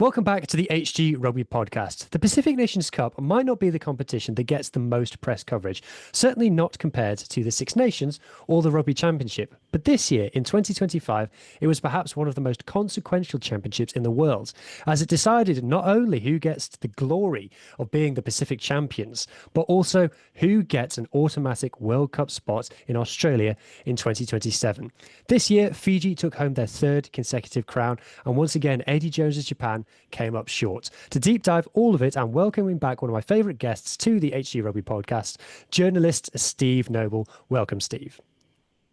Welcome back to the HG Rugby Podcast. The Pacific Nations Cup might not be the competition that gets the most press coverage, certainly not compared to the Six Nations or the Rugby Championship. But this year, in 2025, it was perhaps one of the most consequential championships in the world, as it decided not only who gets the glory of being the Pacific champions, but also who gets an automatic World Cup spot in Australia in 2027. This year, Fiji took home their third consecutive crown, and once again, Eddie Jones's Japan came up short. To deep dive all of it and welcoming back one of my favourite guests to the HG Rugby Podcast, journalist Steve Noble. Welcome, Steve.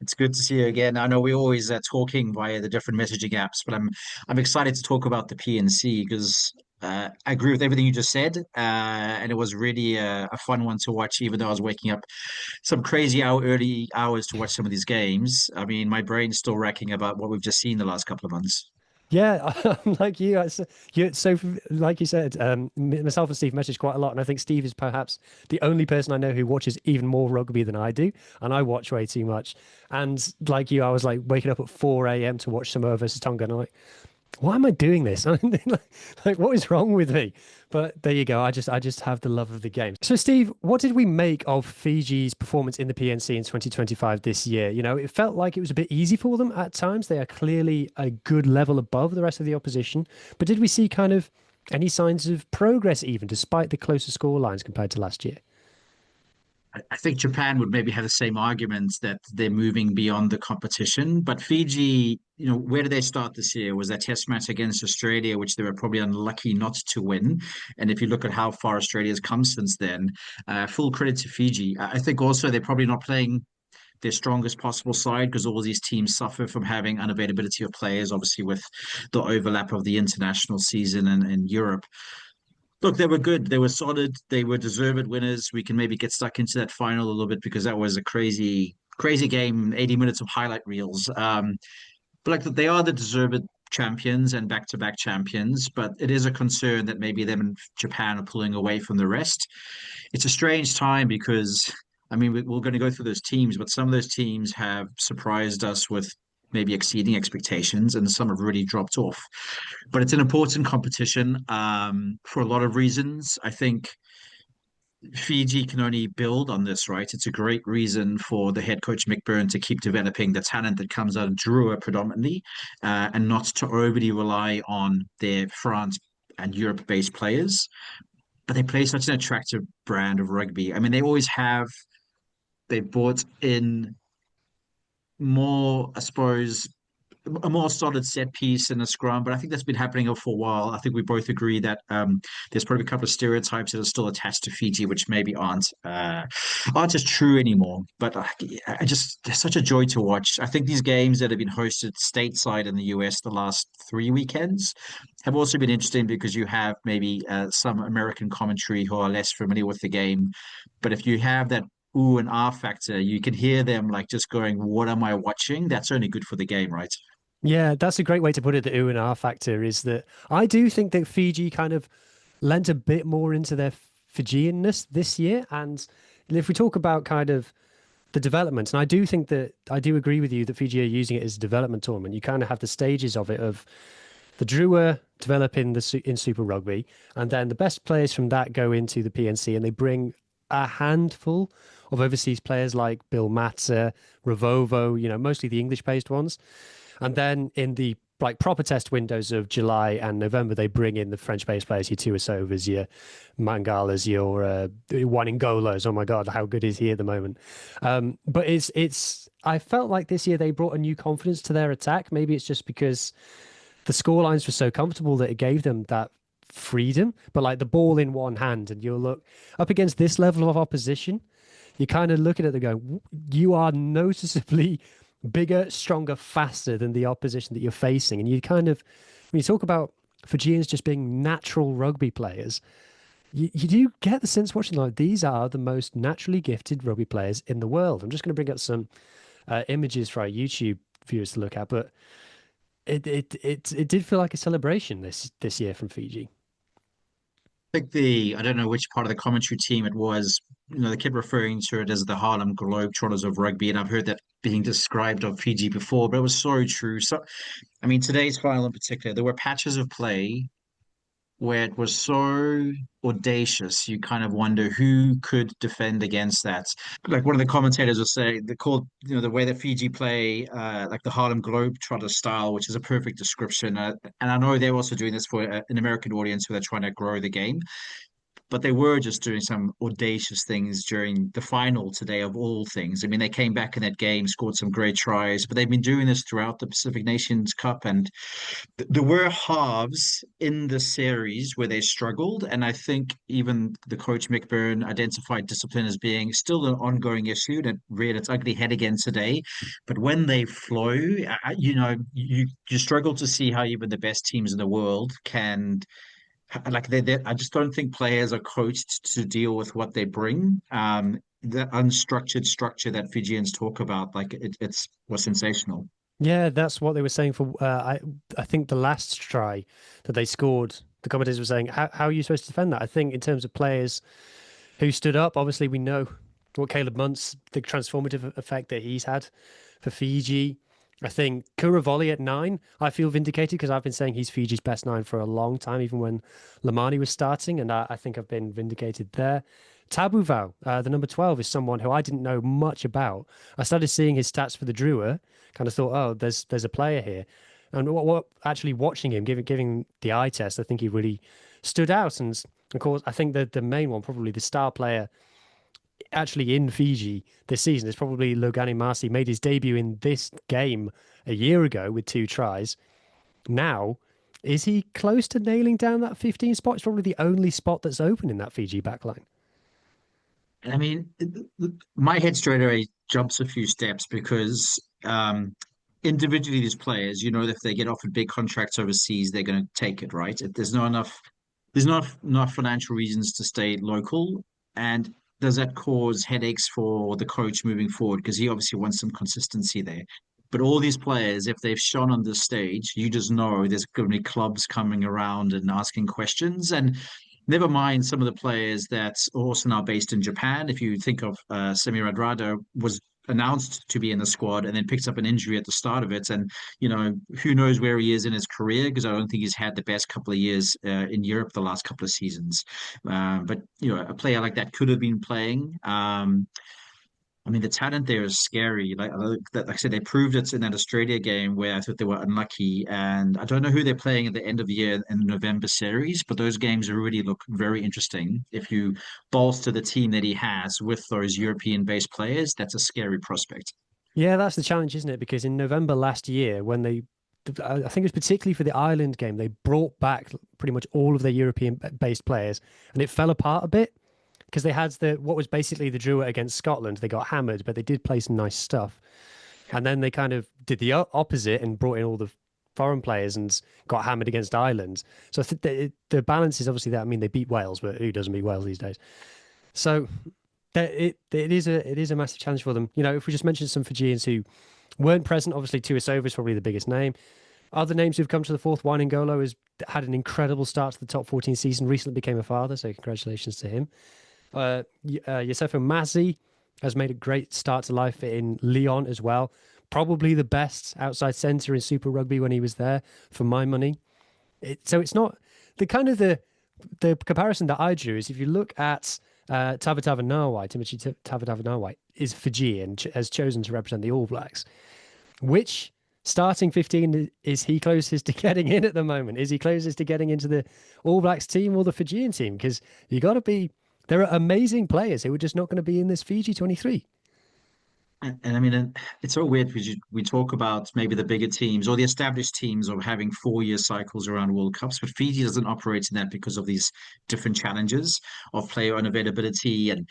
It's good to see you again. I know we're always talking via the different messaging apps, but I'm excited to talk about the PNC because I agree with everything you just said, and it was really a fun one to watch. Even though I was waking up some early hours to watch some of these games, I mean, my brain's still racking about what we've just seen the last couple of months. Yeah, I'm like you. So, like you said, myself and Steve message quite a lot, and I think Steve is perhaps the only person I know who watches even more rugby than I do, and I watch way too much. And like you, I was like waking up at 4 a.m. to watch Samoa versus Tonga, and I'm like, why am I doing this? Like, what is wrong with me? But there you go. I just have the love of the game. So, Steve, what did we make of Fiji's performance in the PNC in 2025 this year? You know, it felt like it was a bit easy for them at times. They are clearly a good level above the rest of the opposition. But did we see kind of any signs of progress, even despite the closer score lines compared to last year? I think Japan would maybe have the same arguments that they're moving beyond the competition. But Fiji, where did they start this year? Was that test match against Australia, which they were probably unlucky not to win. And if you look at how far Australia's come since then, full credit to Fiji. I think also they're probably not playing their strongest possible side because all these teams suffer from having unavailability of players, obviously with the overlap of the international season and Europe. Look, they were good. They were solid. They were deserved winners. We can maybe get stuck into that final a little bit because that was a crazy, crazy game, 80 minutes of highlight reels. But like they are the deserved champions and back-to-back champions, but it is a concern that maybe them and Japan are pulling away from the rest. It's a strange time because I mean we're going to go through those teams, but some of those teams have surprised us with maybe exceeding expectations, and some have really dropped off. But it's an important competition for a lot of reasons. I think Fiji can only build on this, right? It's a great reason for the head coach Mick Byrne to keep developing the talent that comes out of Drua predominantly, and not to overly rely on their France and Europe-based players. But they play such an attractive brand of rugby. I mean, they always have. They brought in more, I suppose, a more solid set piece in a scrum, but I think that's been happening for a while. I think we both agree that there's probably a couple of stereotypes that are still attached to Fiji, which maybe aren't as true anymore. But I just it's such a joy to watch. I think these games that have been hosted stateside in the US the last 3 weekends have also been interesting because you have maybe some American commentary who are less familiar with the game. But if you have that ooh and ah factor, you can hear them like just going, "What am I watching?" That's only good for the game, right? Yeah, that's a great way to put it. The ooh and ah factor is that I do think that Fiji kind of lent a bit more into their Fijianness this year. And if we talk about kind of the development, and I do think that I do agree with you that Fiji are using it as a development tournament. You kind of have the stages of it of the Drua develop in in Super Rugby, and then the best players from that go into the PNC, and they bring a handful of overseas players like Bill Matzer, Ravovo, mostly the English-based ones. And then in the like proper test windows of July and November, they bring in the French-based players, your Tuisovas, your Mangalas, your Waningolas. Oh my God, how good is he at the moment? But I felt like this year they brought a new confidence to their attack. Maybe it's just because the score lines were so comfortable that it gave them that freedom. But like the ball in one hand, and you'll look up against this level of opposition, you kind of look at it and go, you are noticeably bigger, stronger, faster than the opposition that you're facing. And you kind of, when you talk about Fijians just being natural rugby players, you do get the sense watching like these are the most naturally gifted rugby players in the world. I'm just going to bring up some images for our YouTube viewers to look at, but it did feel like a celebration this year from Fiji. Think I don't know which part of the commentary team it was. They kept referring to it as the Harlem Globetrotters of rugby, and I've heard that being described of Fiji before, but it was so true. So, I mean, today's final in particular, there were patches of play where it was so audacious. You kind of wonder who could defend against that. Like one of the commentators was saying, they called, the way that Fiji play, like the Harlem Globetrotter style, which is a perfect description. And I know they're also doing this for an American audience who are trying to grow the game, but they were just doing some audacious things during the final today of all things. I mean, they came back in that game, scored some great tries, but they've been doing this throughout the Pacific Nations Cup. And there were halves in the series where they struggled. And I think even the coach Mick Byrne identified discipline as being still an ongoing issue, and it reared its ugly head again today. But when they flow, you struggle to see how even the best teams in the world can, like I just don't think players are coached to deal with what they bring. The unstructured structure that Fijians talk about, like it's was sensational. Yeah, that's what they were saying for I think the last try that they scored, the commentators were saying, how are you supposed to defend that? I think in terms of players who stood up, obviously we know what Caleb Muntz, the transformative effect that he's had for Fiji. I think Kuravoli at 9, I feel vindicated because I've been saying he's Fiji's best 9 for a long time, even when Lamani was starting, and I think I've been vindicated there. Tabuvau, the number 12, is someone who I didn't know much about. I started seeing his stats for the Drua, kind of thought, oh, there's a player here. And what actually watching him, giving the eye test, I think he really stood out. And of course, I think that the main one, probably the star player actually in Fiji this season, is probably Logani Masi. Made his debut in this game a year ago with 2 tries. Now, is he close to nailing down that 15 spot? It's probably the only spot that's open in that Fiji backline. I mean, my head straight away jumps a few steps because individually, these players, if they get offered big contracts overseas, they're going to take it, right? There's not enough financial reasons to stay local, and does that cause headaches for the coach moving forward? Because he obviously wants some consistency there. But all these players, if they've shone on this stage, you just know there's going to be clubs coming around and asking questions. And never mind some of the players that are also now based in Japan. If you think of Semi Radradra was announced to be in the squad and then picks up an injury at the start of it. And, who knows where he is in his career, because I don't think he's had the best couple of years in Europe the last couple of seasons. But, a player like that could have been playing. I mean, the talent there is scary. Like I said, they proved it in that Australia game where I thought they were unlucky. And I don't know who they're playing at the end of the year in the November series, but those games already look very interesting. If you bolster the team that he has with those European-based players, that's a scary prospect. Yeah, that's the challenge, isn't it? Because in November last year, when I think it was particularly for the Ireland game, they brought back pretty much all of their European-based players, and it fell apart a bit because they had what was basically the Drua against Scotland. They got hammered, but they did play some nice stuff. And then they kind of did the opposite and brought in all the foreign players and got hammered against Ireland. So I think the balance is obviously that. I mean, they beat Wales, but who doesn't beat Wales these days? So it is a massive challenge for them. If we just mention some Fijians who weren't present, obviously Tuisova is probably the biggest name. Other names who've come to the fourth, Wainingolo has had an incredible start to the top 14 season, recently became a father, so congratulations to him. Yosefo Mazzi has made a great start to life in Lyon as well. Probably the best outside centre in Super Rugby when he was there, for my money. So it's not the kind of the comparison that I drew is if you look at Tavatava Nawai, Timothy Tavatava Nawai is Fijian, has chosen to represent the All Blacks. Which starting 15 is he closest to getting in at the moment? Is he closest to getting into the All Blacks team or the Fijian team? Because there are amazing players who are just not going to be in this Fiji 23. And I mean, it's so weird because we talk about maybe the bigger teams or the established teams of having 4-year cycles around World Cups, but Fiji doesn't operate in that because of these different challenges of player unavailability. And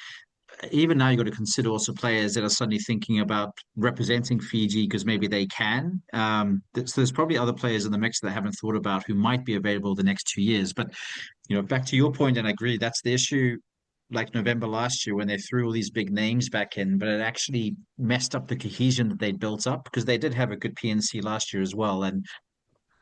even now, you've got to consider also players that are suddenly thinking about representing Fiji because maybe they can. So there's probably other players in the mix that I haven't thought about who might be available the next 2 years. But back to your point, and I agree, that's the issue. Like November last year when they threw all these big names back in, but it actually messed up the cohesion that they built up because they did have a good PNC last year as well. And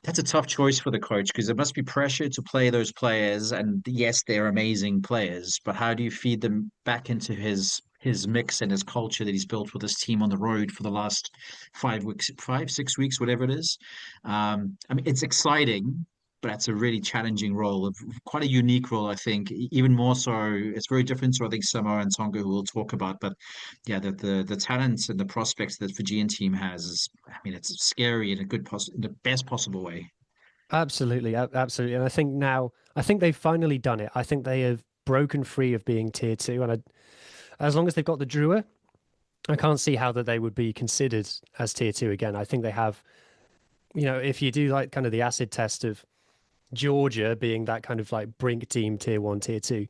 that's a tough choice for the coach because there must be pressure to play those players. And yes, they're amazing players, but how do you feed them back into his mix and his culture that he's built with his team on the road for the last 5 weeks, 5, 6 weeks, whatever it is? I mean, it's exciting, but that's a really challenging role, quite a unique role, I think. Even more so, it's very different to I think Samoa and Tonga, who we'll talk about. But yeah, the talents and the prospects that the Fijian team has is, I mean, it's scary in a in the best possible way. Absolutely, absolutely. And I think now, I think they've finally done it. I think they have broken free of being tier two, and as long as they've got the Drua, I can't see how that they would be considered as tier two again. I think they have, if you do like kind of the acid test of Georgia being that kind of like brink team, tier one, tier two,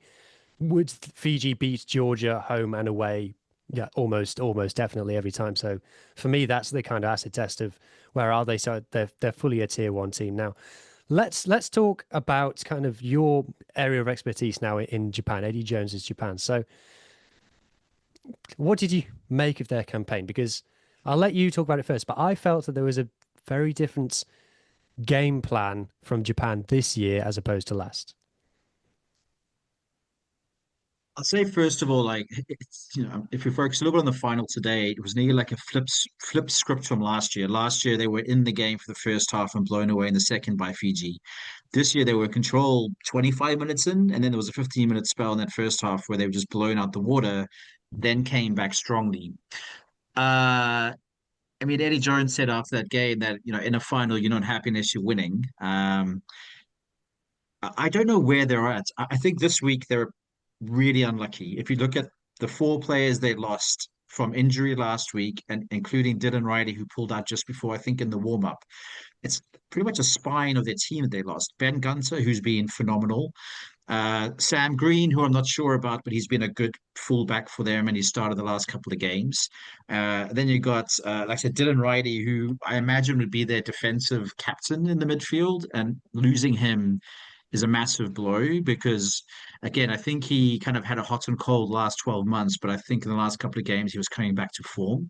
would Fiji beat Georgia home and away? Yeah, almost definitely every time. So for me, that's the kind of acid test of where are they? So they're fully a tier one team now. Let's talk about kind of your area of expertise now in Japan. Eddie Jones's Japan. So what did you make of their campaign? Because I'll let you talk about it first, but I felt that there was a very different game plan from Japan this year as opposed to last. I'll say first of all, like it's if we focus a little bit on the final today, it was nearly like a flip script from last year. Last year they were in the game for the first half and blown away in the second by Fiji. This year they were controlled 25 minutes in, and then there was a 15-minute spell in that first half where they were just blown out the water, then came back strongly. I mean, Eddie Jones said after that game that, in a final, you're not happy unless you're winning. I don't know where they're at. I think this week they're really unlucky. If you look at the four players they lost from injury last week, and including Dylan Riley, who pulled out just before, I think, in the warm-up, it's pretty much a spine of their team that they lost. Ben Gunter, who's been phenomenal. Sam Green, who I'm not sure about, but he's been a good fullback for them and he started the last couple of games. Then you got, like I said, Dylan Riley, who I imagine would be their defensive captain in the midfield, and losing him is a massive blow because, again, I think he kind of had a hot and cold last 12 months, but I think in the last couple of games he was coming back to form.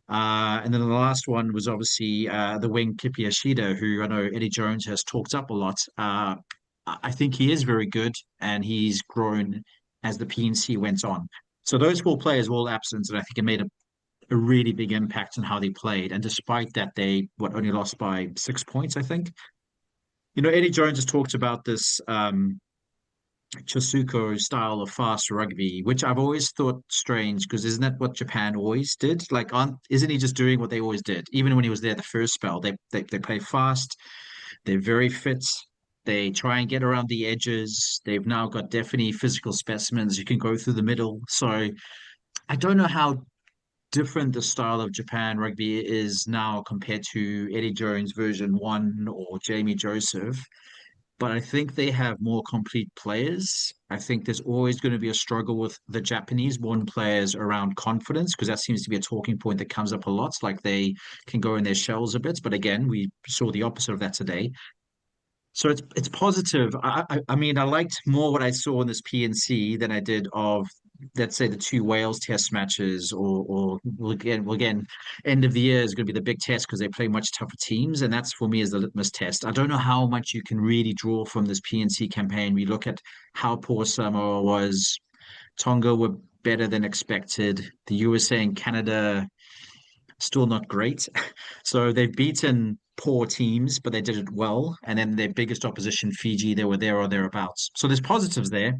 And then the last one was obviously the wing Kipi Ashida, who I know Eddie Jones has talked up a lot. I think he is very good and he's grown as the PNC went on. So those four players were all absent, and I think it made a really big impact on how they played. And despite that, they only lost by 6 points, I think. Eddie Jones has talked about this Chasuko style of fast rugby, which I've always thought strange because isn't that what Japan always did? Like, isn't he just doing what they always did? Even when he was there the first spell, they play fast, they're very fit, they try and get around the edges. They've now got definitely physical specimens who can go through the middle. So I don't know how different the style of Japan rugby is now compared to Eddie Jones version one or Jamie Joseph, but I think they have more complete players. I think there's always going to be a struggle with the Japanese born players around confidence because that seems to be a talking point that comes up a lot. Like they can go in their shells a bit, but again, we saw the opposite of that today. So it's positive. I mean, I liked more what I saw in this PNC than I did of, let's say, the two Wales test matches, or well, again, end of the year is going to be the big test because they play much tougher teams, and that's for me is the litmus test. I don't know how much you can really draw from this PNC campaign. We look at how poor Samoa was, Tonga were better than expected, the USA and Canada still not great. So they've beaten poor teams, but they did it well. And then their biggest opposition, Fiji, they were there or thereabouts. So there's positives there.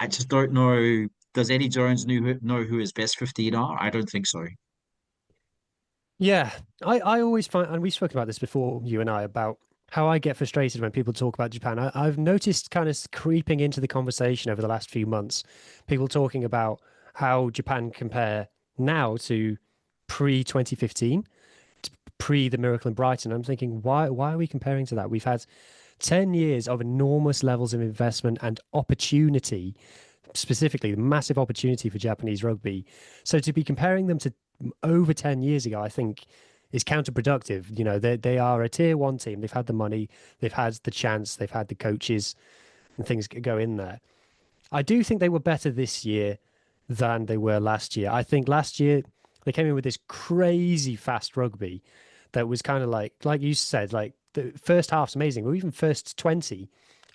I just don't know. Does Eddie Jones know who his best 15 are? I don't think so. Yeah, I always find, and we've spoken about this before, you and I, about how I get frustrated when people talk about Japan. I've noticed kind of creeping into the conversation over the last few months, people talking about how Japan compare now to pre 2015, pre the Miracle in Brighton. I'm thinking, why are we comparing to that? We've had 10 years of enormous levels of investment and opportunity, specifically the massive opportunity for Japanese rugby. So to be comparing them to over 10 years ago, I think is counterproductive. They are a tier one team. They've had the money, they've had the chance, they've had the coaches and things go in there. I do think they were better this year than they were last year. I think last year they came in with this crazy fast rugby that was kind of like you said, like the first half's amazing, or even first 20,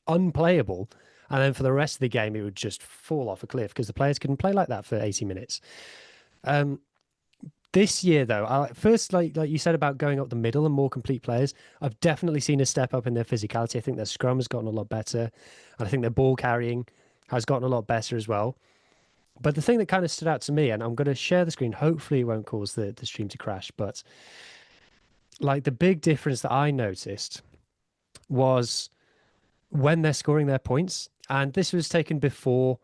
unplayable. And then for the rest of the game, it would just fall off a cliff because the players couldn't play like that for 80 minutes. This year, though, first, like you said about going up the middle and more complete players, I've definitely seen a step up in their physicality. I think their scrum has gotten a lot better, and I think their ball carrying has gotten a lot better as well. But the thing that kind of stood out to me, and I'm going to share the screen, hopefully it won't cause the stream to crash, but like the big difference that I noticed was when they're scoring their points, and this was taken before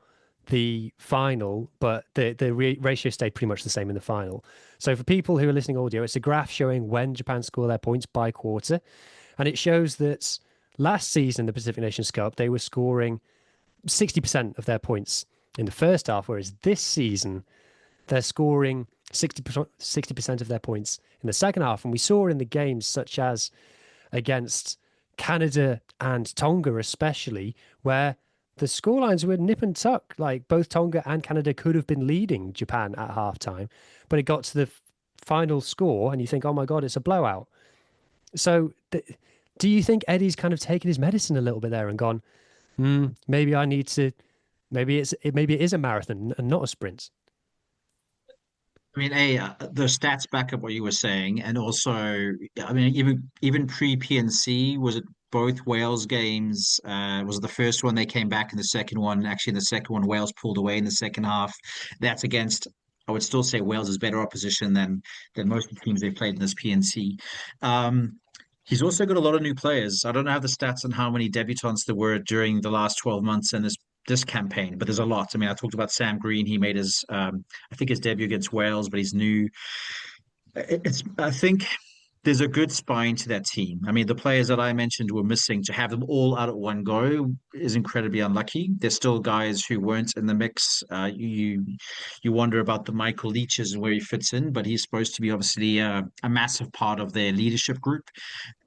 the final, but the ratio stayed pretty much the same in the final. So for people who are listening audio, it's a graph showing when Japan score their points by quarter, and it shows that last season the Pacific Nations Cup they were scoring 60% of their points in the first half, whereas this season they're scoring 60% of their points in the second half. And we saw in the games such as against Canada and Tonga, especially, where the scorelines were nip and tuck. Like both Tonga and Canada could have been leading Japan at halftime, but it got to the final score, and you think, oh my God, it's a blowout. So, do you think Eddie's kind of taken his medicine a little bit there and gone, maybe I need to, maybe it is a marathon and not a sprint? I mean, the stats back up what you were saying, and also, I mean, even pre PNC, was it both Wales games? Was it the first one they came back, and the second one, actually, in the second one, Wales pulled away in the second half. That's against, I would still say Wales is better opposition than most of the teams they've played in this PNC. He's also got a lot of new players. I don't have the stats on how many debutants there were during the last 12 months in this campaign, but there's a lot. I mean, I talked about Sam Green. He made his I think his debut against Wales, but he's new. I think there's a good spine to that team. I mean, the players that I mentioned were missing. To have them all out at one go is incredibly unlucky. There's still guys who weren't in the mix. You wonder about the Michael Leaches and where he fits in, but he's supposed to be obviously a massive part of their leadership group.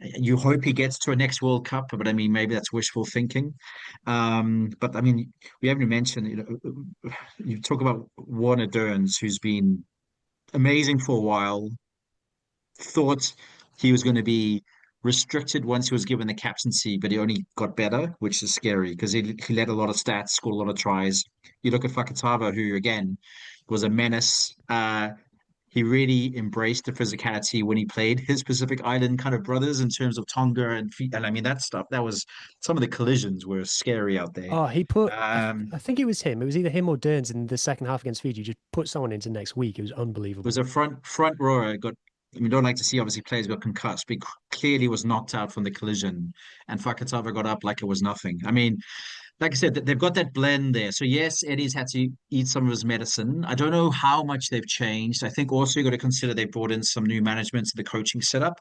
You hope he gets to a next World Cup, but I mean, maybe that's wishful thinking. But I mean, we haven't mentioned, you talk about Warner Durns, who's been amazing for a while. Thought he was going to be restricted once he was given the captaincy, but he only got better, which is scary because he led a lot of stats, scored a lot of tries. You look at Fakatava, who again was a menace. He really embraced the physicality when he played his Pacific Island kind of brothers in terms of Tonga and I mean that stuff. That was some of the collisions were scary out there. Oh, he put, Um, I think it was him. It was either him or Derns in the second half against Fiji. Just put someone into next week. It was was unbelievable. a front rower got. I mean, don't like to see obviously players got concussed, but clearly was knocked out from the collision, and Fakatava got up like it was nothing. I mean, like I said, they've got that blend there. So yes, Eddie's had to eat some of his medicine. I don't know how much they've changed. I think also you got to consider they brought in some new management to the coaching setup,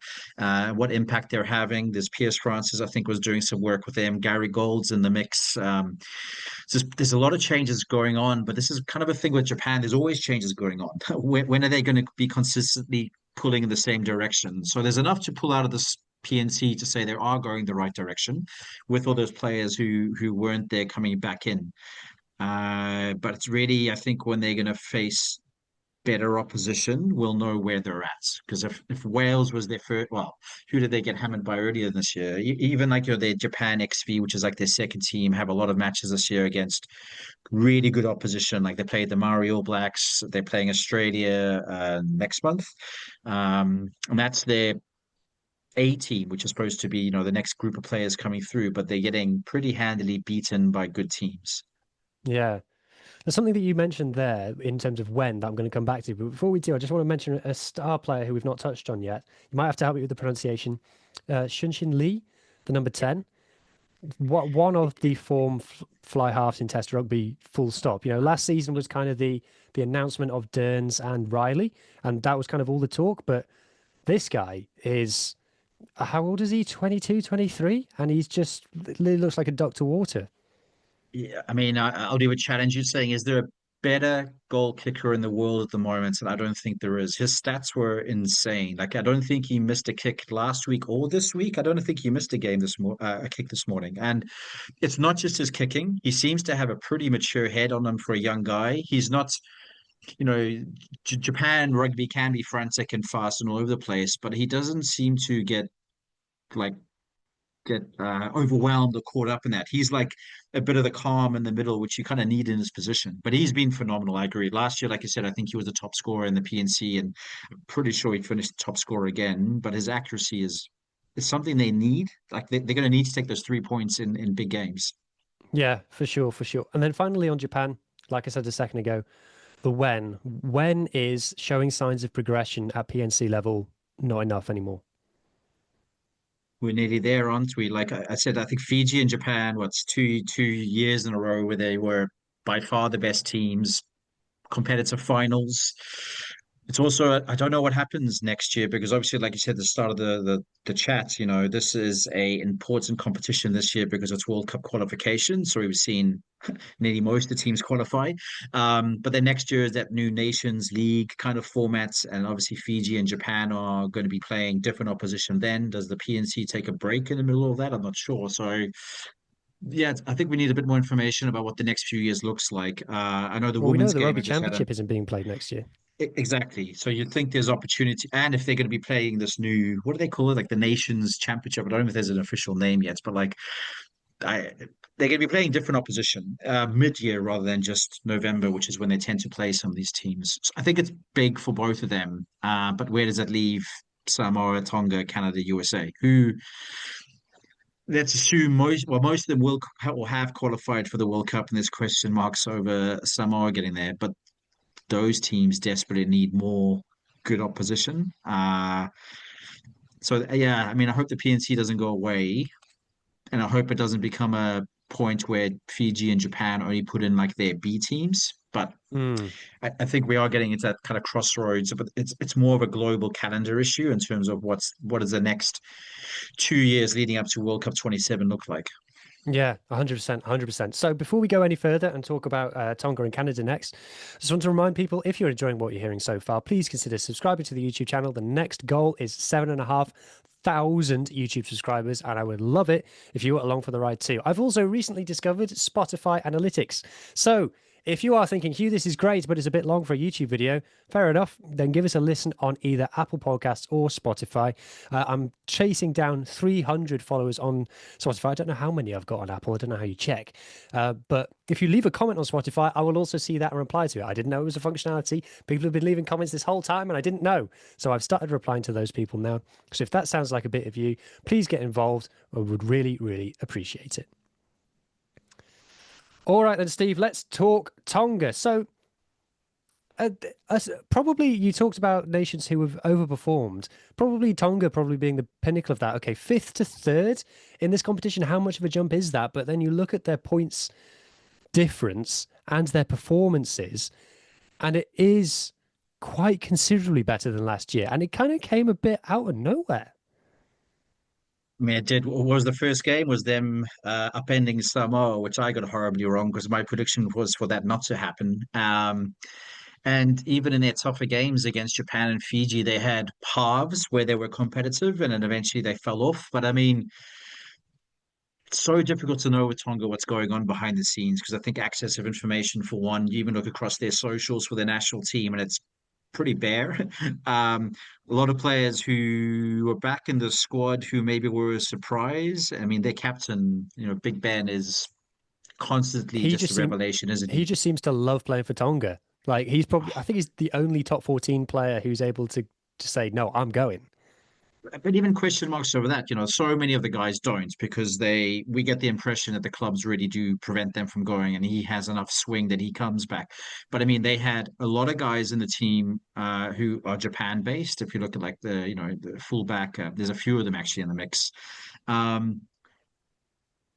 what impact they're having. There's Pierce Francis, I think, was doing some work with them. Gary Gold's in the mix. So there's a lot of changes going on, but this is kind of a thing with Japan. There's always changes going on. When are they going to be consistently pulling in the same direction? So there's enough to pull out of this PNC to say they are going the right direction with all those players who weren't there coming back in. But it's really, I think, when they're going to face better opposition, we'll know where they're at. Because if Wales was their first, well, who did they get hammered by earlier this year? Even like their Japan XV, which is like their second team, have a lot of matches this year against really good opposition. Like they played the Maori All Blacks, they're playing Australia next month, and that's their A team, which is supposed to be the next group of players coming through, but they're getting pretty handily beaten by good teams. Yeah. There's something that you mentioned there in terms of when that I'm going to come back to. But before we do, I just want to mention a star player who we've not touched on yet. You might have to help me with the pronunciation. Shunshin Lee, the number 10. One of the form fly halves in Test rugby, full stop. Last season was kind of the announcement of Derns and Riley, and that was kind of all the talk. But this guy is, how old is he? 22, 23? And he's just, he looks like a duck to water. Yeah, I mean, I'll do a challenge. You're saying, is there a better goal kicker in the world at the moment? And I don't think there is. His stats were insane. Like, I don't think he missed a kick last week or this week. I don't think he missed a game a kick this morning. And it's not just his kicking. He seems to have a pretty mature head on him for a young guy. He's not, you know, Japan rugby can be frantic and fast and all over the place, but he doesn't seem to get like get overwhelmed or caught up in that. He's like a bit of the calm in the middle, which you kind of need in his position. But he's been phenomenal. I agree. Last year, like I said, I think he was the top scorer in the PNC, and I'm pretty sure he finished top scorer again. But his accuracy is something they need. Like they're going to need to take those 3 points in big games. Yeah, for sure, for sure. And then finally on Japan, like I said a second ago, the when is showing signs of progression at PNC level not enough anymore? We're nearly there, aren't we? Like I said, I think Fiji and Japan, what's two years in a row where they were by far the best teams, competitive finals. It's also I don't know what happens next year because obviously, like you said at the start of the chat, this is a important competition this year because it's World Cup qualification. So we've seen nearly most of the teams qualify. But then next year is that new Nations League kind of formats, and obviously Fiji and Japan are going to be playing different opposition. Then does the PNC take a break in the middle of that? I'm not sure. So yeah, I think we need a bit more information about what the next few years looks like. I know the Well, we know women's the game. I Rugby just had a Championship isn't being played next year. exactly. So you'd think there's opportunity, and if they're going to be playing this new, what do they call it? Like the Nations Championship. I don't know if there's an official name yet, but like I, they're going to be playing different opposition mid-year rather than just November, which is when they tend to play some of these teams. So I think it's big for both of them. But where does that leave Samoa, Tonga, Canada, USA? Who let's assume most of them will have qualified for the World Cup, and there's question marks over Samoa getting there. But those teams desperately need more good opposition. So yeah, I mean, I hope the PNC doesn't go away, and I hope it doesn't become a point where Fiji and Japan only put in like their B teams. But Mm. I think we are getting into that kind of crossroads. But it's more of a global calendar issue in terms of what does the next 2 years leading up to World Cup 27 look like. Yeah, 100%, 100%. So before we go any further and talk about Tonga and Canada next, I just want to remind people, if you're enjoying what you're hearing so far, please consider subscribing to the YouTube channel. The next goal is 7,500 YouTube subscribers, and I would love it if you were along for the ride too. I've also recently discovered Spotify Analytics. So if you are thinking, Hugh, this is great, but it's a bit long for a YouTube video, fair enough. Then give us a listen on either Apple Podcasts or Spotify. I'm chasing down 300 followers on Spotify. I don't know how many I've got on Apple. I don't know how you check. But if you leave a comment on Spotify, I will also see that and reply to it. I didn't know it was a functionality. People have been leaving comments this whole time and I didn't know. So I've started replying to those people now. So if that sounds like a bit of you, please get involved. I would really, really appreciate it. All right, then, Steve, let's talk Tonga. So, probably you talked about nations who have overperformed. Probably Tonga, probably being the pinnacle of that. Okay, fifth to third in this competition. How much of a jump is that? But then you look at their points difference and their performances, and it is quite considerably better than last year. And it kind of came a bit out of nowhere. I mean, it did. What was the first game was them upending Samoa, which I got horribly wrong because my prediction was for that not to happen. And even in their tougher games against Japan and Fiji, they had halves where they were competitive, and then eventually they fell off. But I mean, it's so difficult to know with Tonga what's going on behind the scenes because I think access of information, for one, you even look across their socials for their national team, and it's pretty bare. A lot of players who were back in the squad who maybe were a surprise. I mean, their captain, Big Ben is constantly He just a just seemed revelation, isn't he he? just seems to love playing for Tonga. Like I think he's the only top 14 player who's able to say, no, I'm going. But even question marks over that, so many of the guys don't because we get the impression that the clubs really do prevent them from going, and he has enough swing that he comes back. But I mean, they had a lot of guys in the team who are Japan based. If you look at like the fullback, there's a few of them actually in the mix. Um,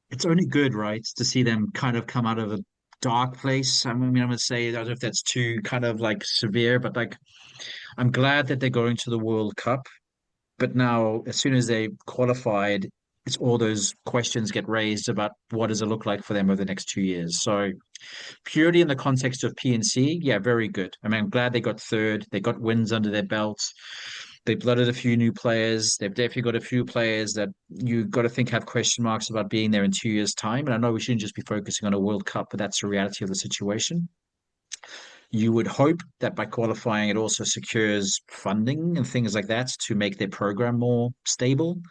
it's only good, right, to see them kind of come out of a dark place. I mean, I'm gonna say I don't know if that's too kind of like severe, but like I'm glad that they're going to the World Cup. But now, as soon as they qualified, it's all those questions get raised about what does it look like for them over the next 2 years. So purely in the context of PNC, yeah, very good. I mean, I'm glad they got third. They got wins under their belts. They blooded a few new players. They've definitely got a few players that you got to think have question marks about being there in 2 years' time. And I know we shouldn't just be focusing on a World Cup, but that's the reality of the situation. You would hope that by qualifying, it also secures funding and things like that to make their program more stable.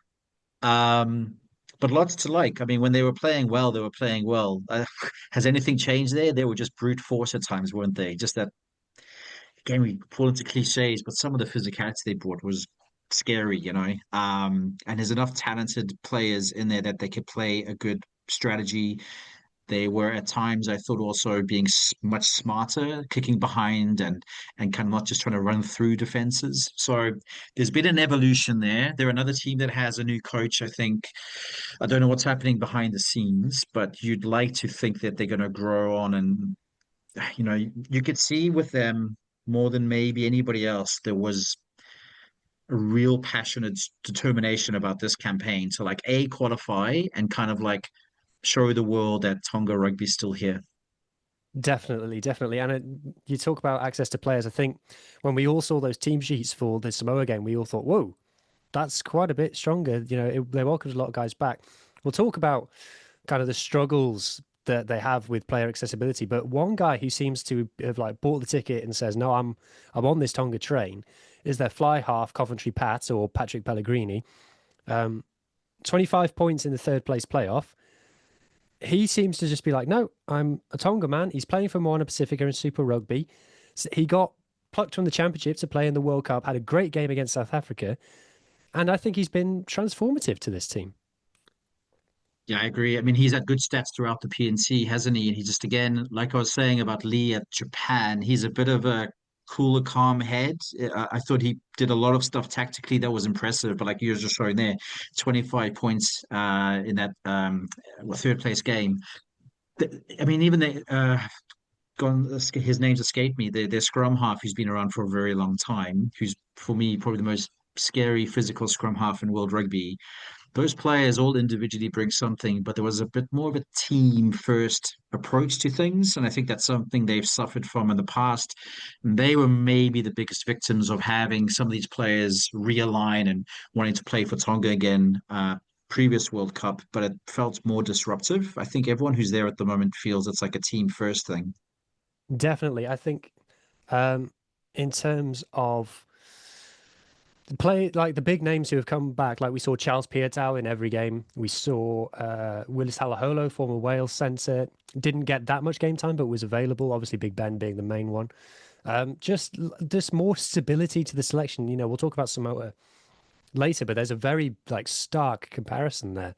Um, but lots to like. I mean, when they were playing well, they were playing well. Has anything changed there? They were just brute force at times, weren't they? Just that, again, we fall into cliches, but some of the physicality they brought was scary, you know. And there's enough talented players in there that they could play a good strategy. They were at times, I thought, also being much smarter, kicking behind and kind of not just trying to run through defenses. So there's been an evolution there. They're another team that has a new coach, I think. I don't know what's happening behind the scenes, but you'd like to think that they're going to grow on. And, you could see with them more than maybe anybody else, there was a real passionate determination about this campaign to like A, qualify and kind of like show the world that Tonga rugby's still here. Definitely, definitely. And you talk about access to players. I think when we all saw those team sheets for the Samoa game, we all thought, whoa, that's quite a bit stronger. They welcomed a lot of guys back. We'll talk about kind of the struggles that they have with player accessibility. But one guy who seems to have like bought the ticket and says, no, I'm on this Tonga train is their fly half Coventry Pat or Patrick Pellegrini. 25 points in the third place playoff. He seems to just be like, no, I'm a Tonga man. He's playing for Moana Pacifica in Super Rugby. So he got plucked from the championship to play in the World Cup, had a great game against South Africa. And I think he's been transformative to this team. Yeah, I agree. I mean, he's had good stats throughout the PNC, hasn't he? And he just, again, like I was saying about Lee at Japan, he's a bit of a cooler, calm head. I thought he did a lot of stuff tactically that was impressive, but like you were just showing there, 25 points in that third place game. I mean, even the gone his name's escaped me. Their scrum half who's been around for a very long time, who's for me probably the most scary physical scrum half in world rugby. Those players all individually bring something, but there was a bit more of a team first approach to things. And I think that's something they've suffered from in the past. And they were maybe the biggest victims of having some of these players realign and wanting to play for Tonga again, previous World Cup, but it felt more disruptive. I think everyone who's there at the moment feels it's like a team first thing. Definitely. I think in terms of the play, like the big names who have come back, like we saw Charles Piutau in every game. We saw Willis Halaholo, former Wales centre, didn't get that much game time, but was available. Obviously, Big Ben being the main one. Just more stability to the selection. We'll talk about Samoa later, but there's a very like stark comparison there.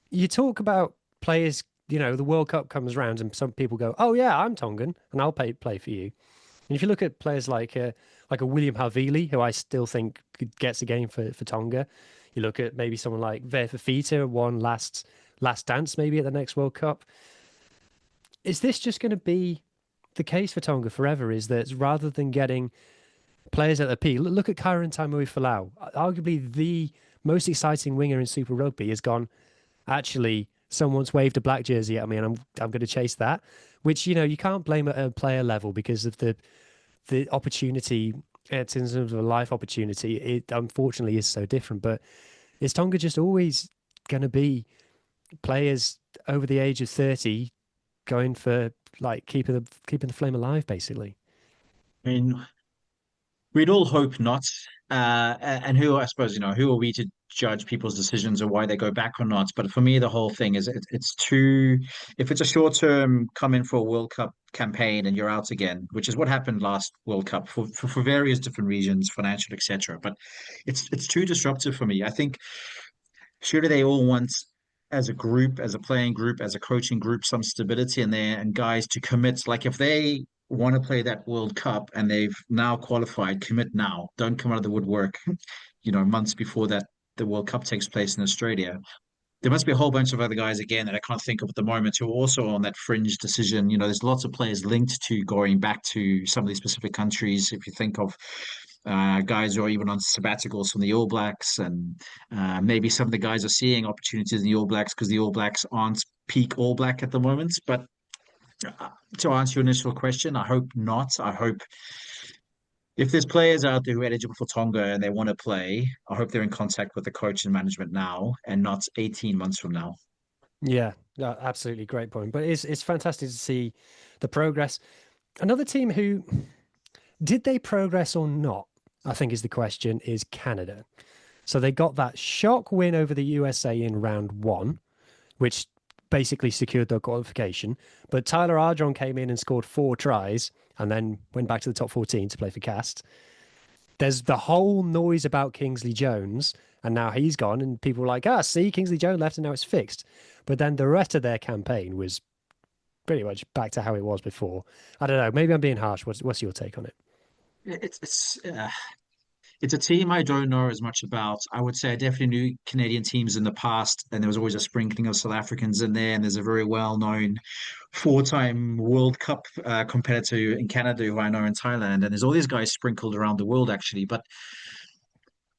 You talk about players, the World Cup comes around and some people go, oh yeah, I'm Tongan and I'll play for you. And if you look at players like a William Havili, who I still think gets a game for Tonga, you look at maybe someone like Verfafita, won last dance maybe at the next World Cup. Is this just going to be the case for Tonga forever? Is that rather than getting players at the peak, look at Kyron Taimui Falau, arguably the most exciting winger in Super Rugby, has gone, actually, someone's waved a black jersey at me and I'm going to chase that, which, you can't blame at a player level because of the opportunity in terms of a life opportunity. It unfortunately is so different. But is Tonga just always going to be players over the age of 30 going for like keeping the flame alive, basically? I mean, we'd all hope not. And who, I suppose, who are we to judge people's decisions or why they go back or not? But for me, the whole thing is it's too, if it's a short term come in for a World Cup campaign and you're out again, which is what happened last World Cup for various different reasons, financial, etc. But it's too disruptive for me. I think surely they all want, as a group, as a playing group, as a coaching group, some stability in there and guys to commit. Like if they want to play that World Cup and they've now qualified, commit now. Don't come out of the woodwork, months before that the World Cup takes place in Australia. There must be a whole bunch of other guys again that I can't think of at the moment who are also on that fringe decision. There's lots of players linked to going back to some of these specific countries. If you think of guys who are even on sabbaticals from the All Blacks, and maybe some of the guys are seeing opportunities in the All Blacks because the All Blacks aren't peak All Black at the moment. But to answer your initial question, I hope not. I hope if there's players out there who are eligible for Tonga and they want to play, I hope they're in contact with the coach and management now and not 18 months from now. Yeah, absolutely. Great point. But it's fantastic to see the progress. Another team who did they progress or not, I think is the question, is Canada. So they got that shock win over the USA in round one, which basically secured their qualification. But Tyler Ardron came in and scored 4 tries and then went back to the top 14 to play for Cast. There's the whole noise about Kingsley Jones, and now he's gone, and people were like, see, Kingsley Jones left and now it's fixed. But then the rest of their campaign was pretty much back to how it was before. I don't know. Maybe I'm being harsh. What's your take on it? It's a team I don't know as much about. I would say I definitely knew Canadian teams in the past, and there was always a sprinkling of South Africans in there. And there's a very well-known four-time World Cup competitor in Canada who I know in Thailand. And there's all these guys sprinkled around the world, actually. But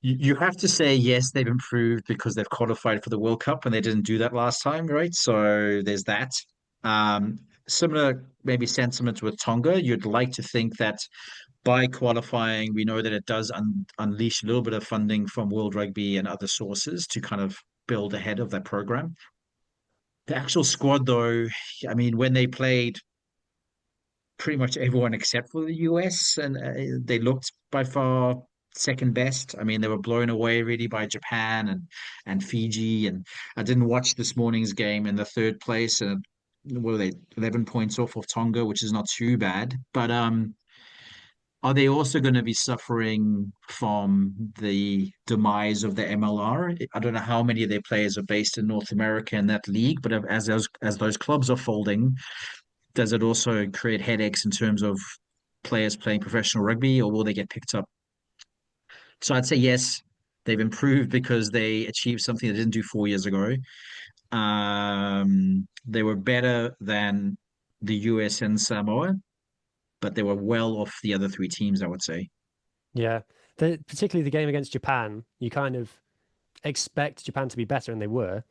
you have to say, yes, they've improved because they've qualified for the World Cup, and they didn't do that last time, right? So there's that. Um, Similar, maybe sentiment with Tonga. You'd like to think that by qualifying, we know that it does unleash a little bit of funding from World Rugby and other sources to kind of build ahead of that program. The actual squad, though, I mean, when they played pretty much everyone except for the US, and they looked by far second best. I mean, they were blown away really by Japan and Fiji. And I didn't watch this morning's game in the third place, and what were they, 11 points off of Tonga, which is not too bad. But are they also going to be suffering from the demise of the MLR? I don't know how many of their players are based in North America in that league, but as those clubs are folding, does it also create headaches in terms of players playing professional rugby, or will they get picked up? So I'd say yes, they've improved because they achieved something they didn't do 4 years ago. They were better than the US and Samoa, but they were well off the other three teams, I would say. Yeah, particularly the game against Japan, you kind of expect Japan to be better, and they were.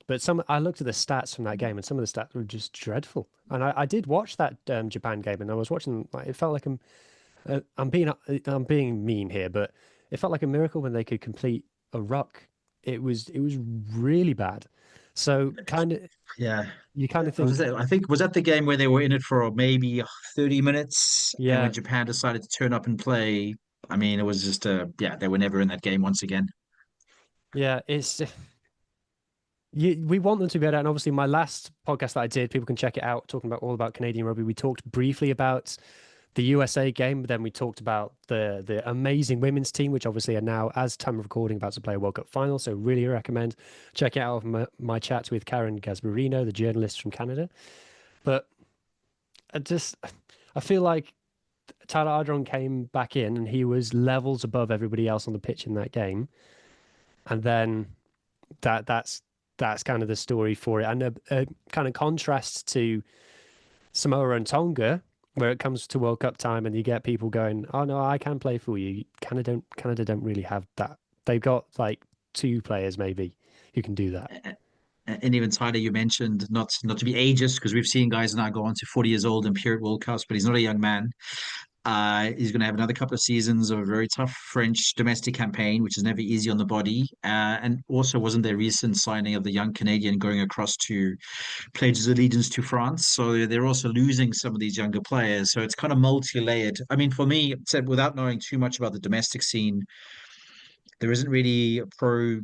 But I looked at the stats from that game, and some of the stats were just dreadful. And I did watch that Japan game, and I was watching. Like, it felt like I'm being mean here, but it felt like a miracle when they could complete a ruck. It was really bad. So Yeah. you kind of think, I think was that the game where they were in it for maybe 30 minutes, and yeah, when Japan decided to turn up and play, I mean, it was just they were never in that game once again. yeah, we want them to be better. And obviously, my last podcast that I did, people can check it out, talking about all about Canadian rugby. We talked briefly about the USA game, but then we talked about the amazing women's team, which obviously are now, as time of recording, about to play a World Cup final. So really recommend checking out my chat with Karen Gasbarino, the journalist from Canada. But I feel like Tyler Ardron came back in and he was levels above everybody else on the pitch in that game. And then that's kind of the story for it. And a kind of contrast to Samoa and Tonga, where it comes to World Cup time and you get people going, "Oh no, I can play for you." Canada don't really have that. They've got like 2 players maybe who can do that. And even Tyler, you mentioned not to be ageist because we've seen guys now go on to 40 years old and appear at World Cups, but he's not a young man. He's going to have another couple of seasons of a very tough French domestic campaign, which is never easy on the body. And also, wasn't there recent signing of the young Canadian going across to pledge his allegiance to France? So they're also losing some of these younger players. So it's kind of multi-layered. I mean, for me, said without knowing too much about the domestic scene, there isn't really a pro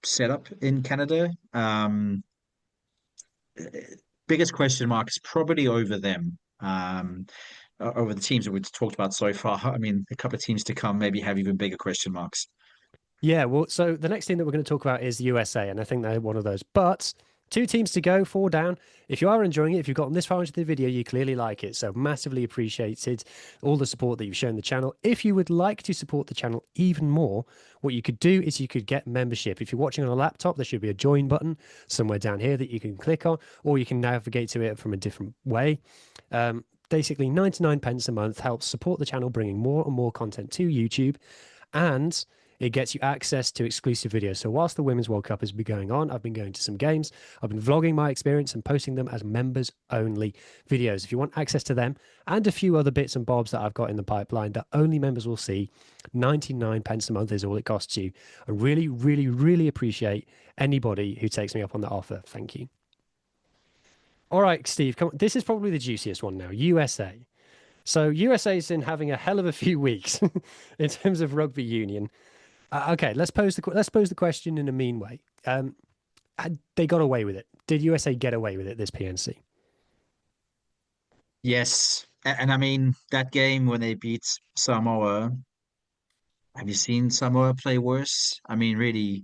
setup in Canada. Biggest question mark is probably over them. Over the teams that we've talked about so far. I mean, a couple of teams to come maybe have even bigger question marks. Yeah, well, so the next team that we're going to talk about is the USA, and I think they're one of those. But 2 teams to go, 4 down. If you are enjoying it, if you've gotten this far into the video, you clearly like it. So massively appreciated all the support that you've shown the channel. If you would like to support the channel even more, what you could do is you could get membership. If you're watching on a laptop, there should be a join button somewhere down here that you can click on, or you can navigate to it from a different way. Basically, 99 pence a month helps support the channel, bringing more and more content to YouTube. And it gets you access to exclusive videos. So whilst the Women's World Cup has been going on, I've been going to some games, I've been vlogging my experience and posting them as members only videos. If you want access to them and a few other bits and bobs that I've got in the pipeline that only members will see, 99 pence a month is all it costs you. I really, really, really appreciate anybody who takes me up on that offer. Thank you. All right, Steve, come on. This is probably the juiciest one now. USA. So USA's been having a hell of a few weeks in terms of rugby union. Okay, let's pose the question in a mean way. They got away with it. Did USA get away with it this PNC? Yes. And I mean, that game when they beat Samoa, have you seen Samoa play worse? I mean, really,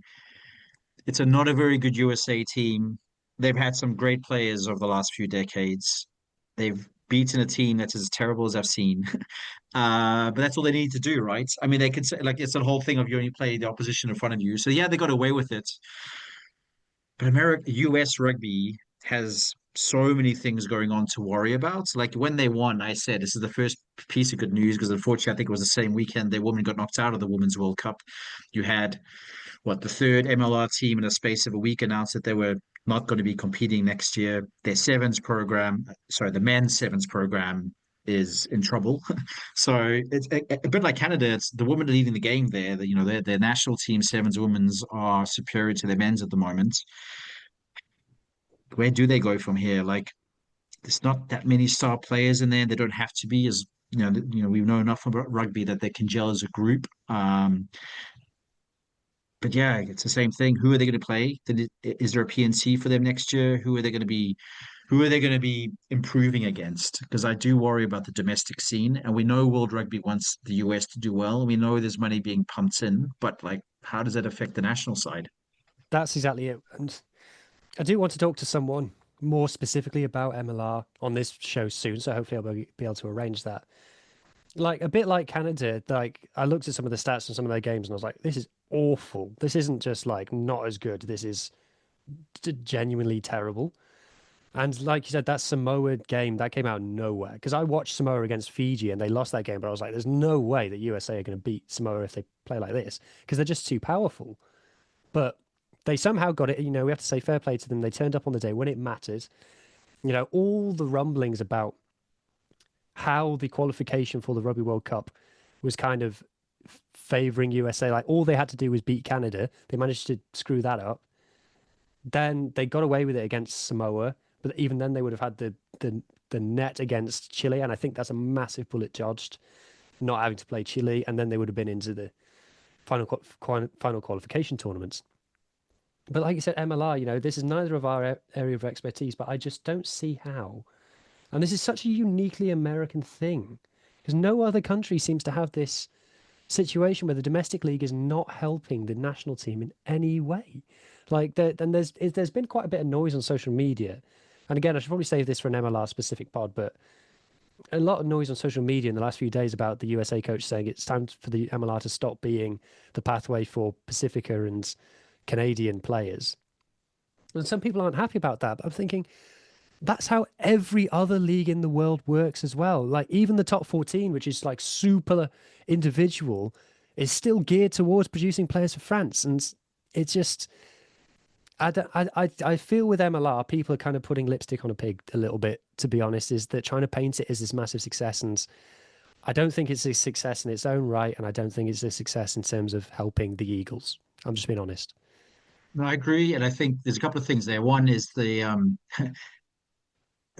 it's not a very good USA team. They've had some great players over the last few decades. They've beaten a team that's as terrible as I've seen. But that's all they need to do, right? I mean, they could say, like, it's the whole thing of you only play the opposition in front of you. So yeah, they got away with it. But US rugby has so many things going on to worry about. Like when they won, I said this is the first piece of good news because unfortunately, I think it was the same weekend their women got knocked out of the Women's World Cup. You had the third MLR team in a space of a week announced that they were not going to be competing next year. Their sevens program, sorry, the men's sevens program is in trouble. So it's a bit like Canada. It's the women leading the game there. Their national team sevens women's are superior to their men's at the moment. Where do they go from here? Like, there's not that many star players in there. They don't have to be as we know enough about rugby that they can gel as a group. But yeah, it's the same thing. Who are they going to play? Is there a PNC for them next year? Who are they going to be? Who are they going to be improving against? Because I do worry about the domestic scene, and we know World Rugby wants the US to do well. We know there's money being pumped in, but like, how does that affect the national side? That's exactly it. And I do want to talk to someone more specifically about MLR on this show soon, so hopefully be able to arrange that. Like a bit like Canada, like I looked at some of the stats on some of their games and I was like, this is awful. This isn't just like not as good. This is genuinely terrible. And like you said, that Samoa game that came out of nowhere because I watched Samoa against Fiji and they lost that game, but I was like, there's no way that USA are going to beat Samoa if they play like this because they're just too powerful. But they somehow got it. We have to say fair play to them. They turned up on the day when it mattered. All the rumblings about how the qualification for the Rugby World Cup was kind of favoring USA. Like all they had to do was beat Canada. They managed to screw that up. Then they got away with it against Samoa, but even then they would have had the net against Chile, and I think that's a massive bullet dodged, not having to play Chile, and then they would have been into the final qualification tournaments. But like you said, MLR, this is neither of our area of expertise, but I just don't see how. And this is such a uniquely American thing because no other country seems to have this situation where the domestic league is not helping the national team in any way. Like then there's been quite a bit of noise on social media. And again, I should probably save this for an MLR specific pod, but a lot of noise on social media in the last few days about the USA coach saying it's time for the MLR to stop being the pathway for Pacifica and Canadian players. And some people aren't happy about that. But I'm thinking that's how every other league in the world works as well. Like even the top 14, which is like super individual, is still geared towards producing players for France. And it's just, I feel with MLR, people are kind of putting lipstick on a pig a little bit, to be honest, is that trying to paint it as this massive success. And I don't think it's a success in its own right. And I don't think it's a success in terms of helping the Eagles. I'm just being honest. No, I agree, and I think there's a couple of things there. One is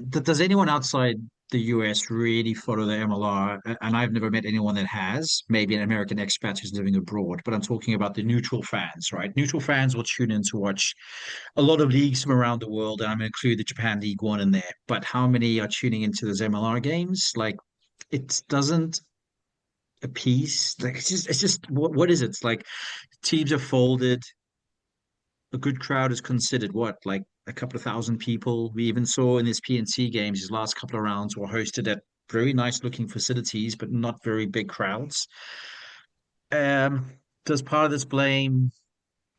does anyone outside the US really follow the MLR? And I've never met anyone that has, maybe an American expat who's living abroad, but I'm talking about the neutral fans, right? Neutral fans will tune in to watch a lot of leagues from around the world, and I'm going to include the Japan League One in there. But how many are tuning into those MLR games? Like, it doesn't appease. Like, it's just, what is it? It's like teams are folded. A good crowd is considered what, like a couple of thousand people. We even saw in this PNC games, his last couple of rounds were hosted at very nice looking facilities, but not very big crowds. Um, does part of this blame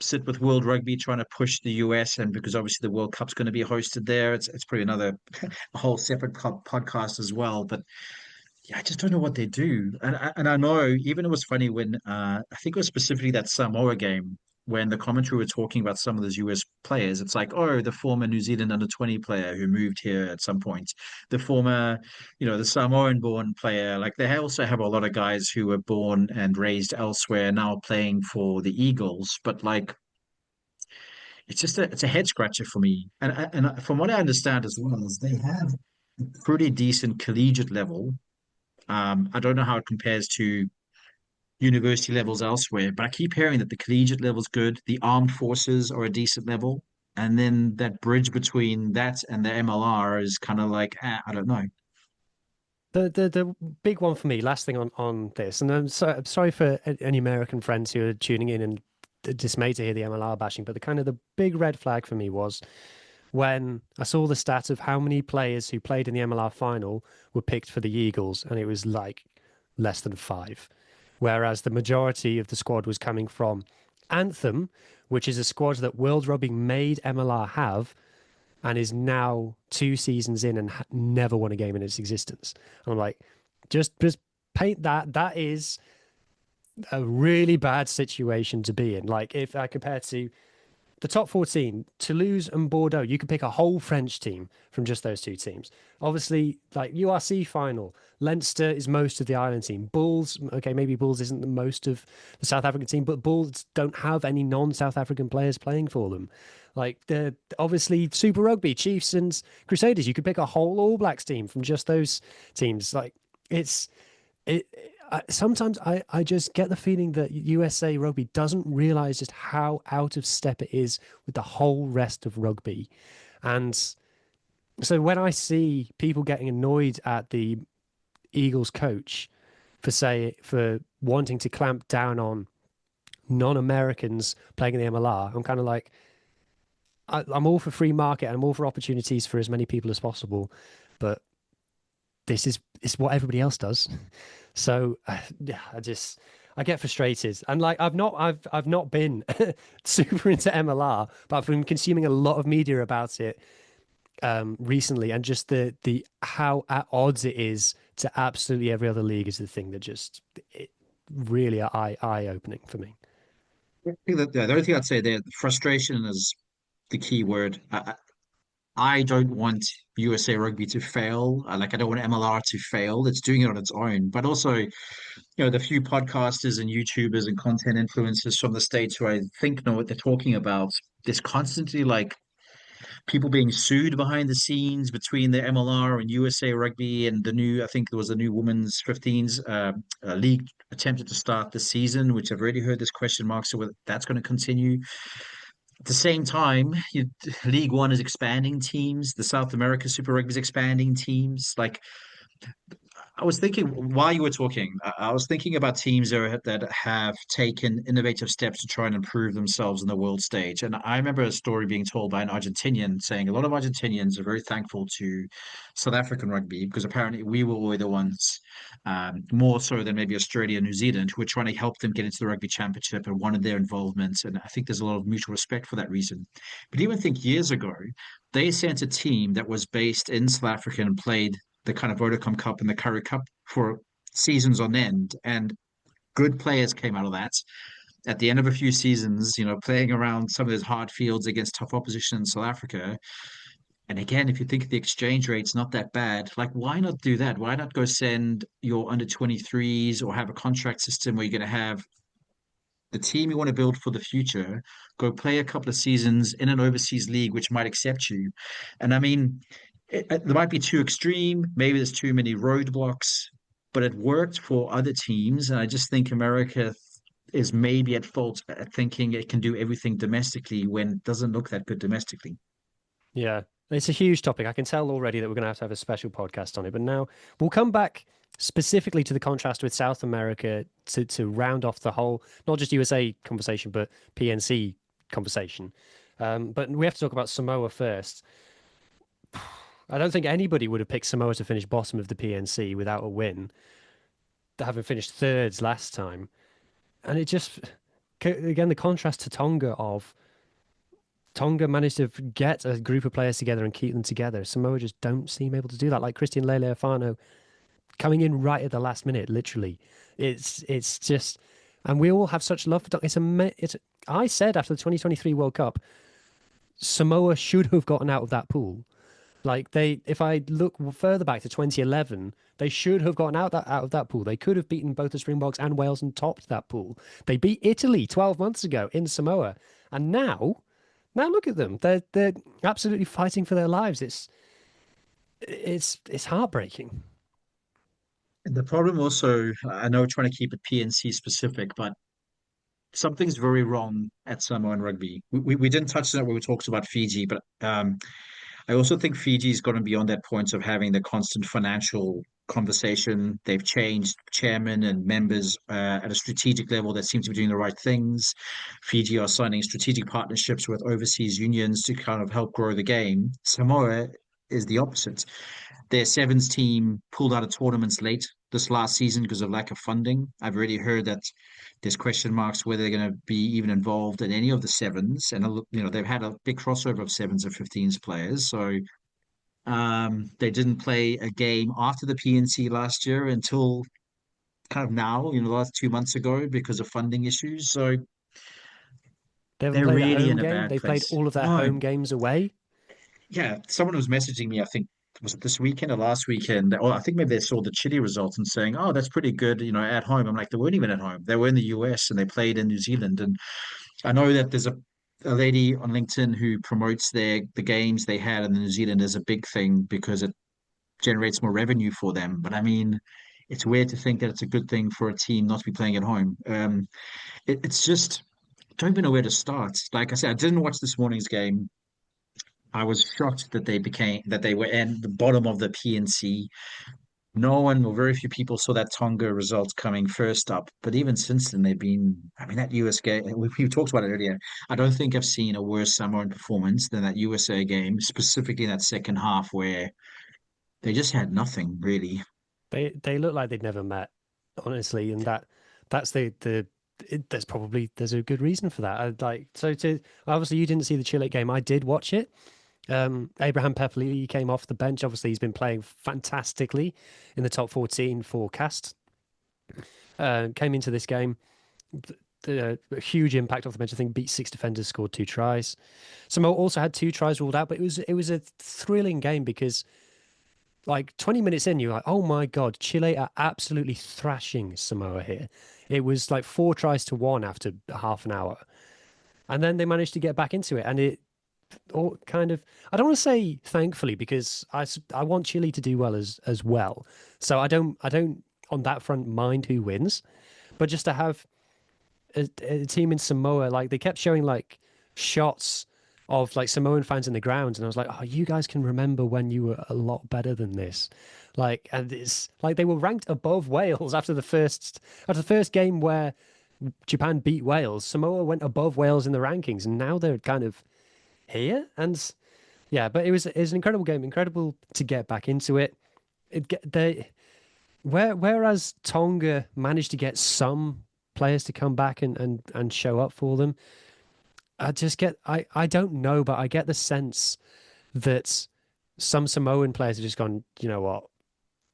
sit with World Rugby trying to push the US? And because obviously the World Cup's going to be hosted there, it's probably another a whole separate podcast as well. But yeah, I just don't know what they do. And I know even it was funny when I think it was specifically that Samoa game when the commentary were talking about some of those US players. It's like, oh, the former New Zealand under 20 player who moved here at some point, the former, the Samoan born player. Like they also have a lot of guys who were born and raised elsewhere now playing for the Eagles. But like it's a head scratcher for me. And from what I understand as well is they have pretty decent collegiate level. I don't know how it compares to university levels elsewhere, but I keep hearing that the collegiate level's good, the armed forces are a decent level, and then that bridge between that and the MLR is kind of like, I don't know. The big one for me, last thing on this, and I'm sorry for any American friends who are tuning in and dismayed to hear the MLR bashing, but the kind of the big red flag for me was when I saw the stat of how many players who played in the MLR final were picked for the Eagles, and it was like less than 5, whereas the majority of the squad was coming from Anthem, which is a squad that World Rugby made MLR have, and is now 2 seasons in and never won a game in its existence. And I'm like, just paint that. That is a really bad situation to be in. Like if I compare to the top 14, Toulouse and Bordeaux, you could pick a whole French team from just those 2 teams. Obviously, like URC final, Leinster is most of the island team. Bulls, okay, maybe Bulls isn't the most of the South African team, but Bulls don't have any non-South African players playing for them. Like the obviously Super Rugby, Chiefs and Crusaders, you could pick a whole All Blacks team from just those teams. Like it's it. Sometimes I just get the feeling that USA Rugby doesn't realize just how out of step it is with the whole rest of rugby. And so when I see people getting annoyed at the Eagles coach for wanting to clamp down on non-Americans playing in the MLR, I'm kind of like, I'm all for free market and I'm all for opportunities for as many people as possible, but this is it's what everybody else does. So yeah, I get frustrated, and like I've not been super into MLR, but I've been consuming a lot of media about it recently, and just the how at odds it is to absolutely every other league is the thing that just it really eye opening for me. I think that the only thing I'd say there, frustration is the key word. I don't want USA Rugby to fail. Like I don't want MLR to fail. It's doing it on its own. But also, the few podcasters and YouTubers and content influencers from the States who I think know what they're talking about, there's constantly like people being sued behind the scenes between the MLR and USA Rugby and the new, I think there was a new women's 15s league attempted to start this season, which I've already heard this question mark. So whether that's going to continue. At the same time, League One is expanding teams. The South America Super Rugby is expanding teams. Like I was thinking while you were talking, I was thinking about teams that have taken innovative steps to try and improve themselves in the world stage. And I remember a story being told by an Argentinian saying a lot of Argentinians are very thankful to South African rugby because apparently we were the ones, more so than maybe Australia and New Zealand, who were trying to help them get into the Rugby Championship and wanted their involvement. And I think there's a lot of mutual respect for that reason. But even think years ago, they sent a team that was based in South Africa and played the kind of Vodacom Cup and the Curry Cup for seasons on end. And good players came out of that. At the end of a few seasons, playing around some of those hard fields against tough opposition in South Africa. And again, if you think the exchange rate's not that bad, like why not do that? Why not go send your under 23s or have a contract system where you're going to have the team you want to build for the future, go play a couple of seasons in an overseas league which might accept you. And I mean, there might be too extreme, maybe there's too many roadblocks, but it worked for other teams. And I just think America is maybe at fault at thinking it can do everything domestically when it doesn't look that good domestically. Yeah, it's a huge topic. I can tell already that we're going to have a special podcast on it. But now we'll come back specifically to the contrast with South America to round off the whole, not just USA conversation, but PNC conversation. But we have to talk about Samoa first. I don't think anybody would have picked Samoa to finish bottom of the PNC without a win, having finished thirds last time. And it just, again, the contrast to Tonga managed to get a group of players together and keep them together. Samoa just don't seem able to do that. Like Christian Leale'ifano coming in right at the last minute, literally. It's just, and we all have such love for Tonga. I said after the 2023 World Cup, Samoa should have gotten out of that pool. Like if I look further back to 2011, they should have gotten out of that pool. They could have beaten both the Springboks and Wales and topped that pool. They beat Italy 12 months ago in Samoa, and now look at them. They're absolutely fighting for their lives. It's heartbreaking. The problem also, I know we're trying to keep it PNC specific, but something's very wrong at Samoan rugby. We didn't touch on it when we talked about Fiji, but I also think Fiji's gotten beyond that point of having the constant financial conversation. They've changed chairman and members at a strategic level that seem to be doing the right things. Fiji are signing strategic partnerships with overseas unions to kind of help grow the game. Samoa is the opposite. Their sevens team pulled out of tournaments late this last season because of lack of funding. I've already heard that there's question marks whether they're going to be even involved in any of the sevens. And they've had a big crossover of sevens and 15s players. So they didn't play a game after the PNC last year until kind of now, the last 2 months ago because of funding issues. So They haven't they're played a really home in a game. bad They played place. all of their No, home games away. yeah, someone was messaging me, I think, was it this weekend or last weekend? Or I think maybe they saw the Chile results and saying, "Oh, that's pretty good, at home." I'm like, they weren't even at home. They were in the US and they played in New Zealand. And I know that there's a lady on LinkedIn who promotes the games they had in New Zealand as a big thing because it generates more revenue for them. But I mean, it's weird to think that it's a good thing for a team not to be playing at home. It's just don't even know where to start. Like I said, I didn't watch this morning's game. I was shocked that they were in the bottom of the PNC. No one or very few people saw that Tonga result coming first up. But even since then, they've been, I mean, that US game, we talked about it earlier. I don't think I've seen a worse Samoan performance than that USA game, specifically in that second half where they just had nothing really. They look like they'd never met, honestly, and that's there's a good reason for that. To obviously you didn't see the Chile game. I did watch it. Abraham Pepperley came off the bench. Obviously, he's been playing fantastically in the top 14 forecast. Came into this game, a huge impact off the bench. I think beat 6 defenders, scored 2 tries. Samoa also had 2 tries ruled out, but it was a thrilling game because like 20 minutes in, you're like, oh my God, Chile are absolutely thrashing Samoa here. It was like 4 tries to 1 after half an hour. And then they managed to get back into it. And it all kind of, I don't want to say thankfully, because I want Chile to do well as well. So I don't on that front mind who wins, but just to have a team in Samoa, like they kept showing like shots of like Samoan fans in the grounds, and I was like, oh, you guys can remember when you were a lot better than this. Like, and it's like they were ranked above Wales after the first game where Japan beat Wales. Samoa went above Wales in the rankings, and now they're kind of here. And yeah, but it was an incredible game, incredible to get back into it. Whereas Tonga managed to get some players to come back and show up for them. I don't know, but I get the sense that some Samoan players have just gone, you know what,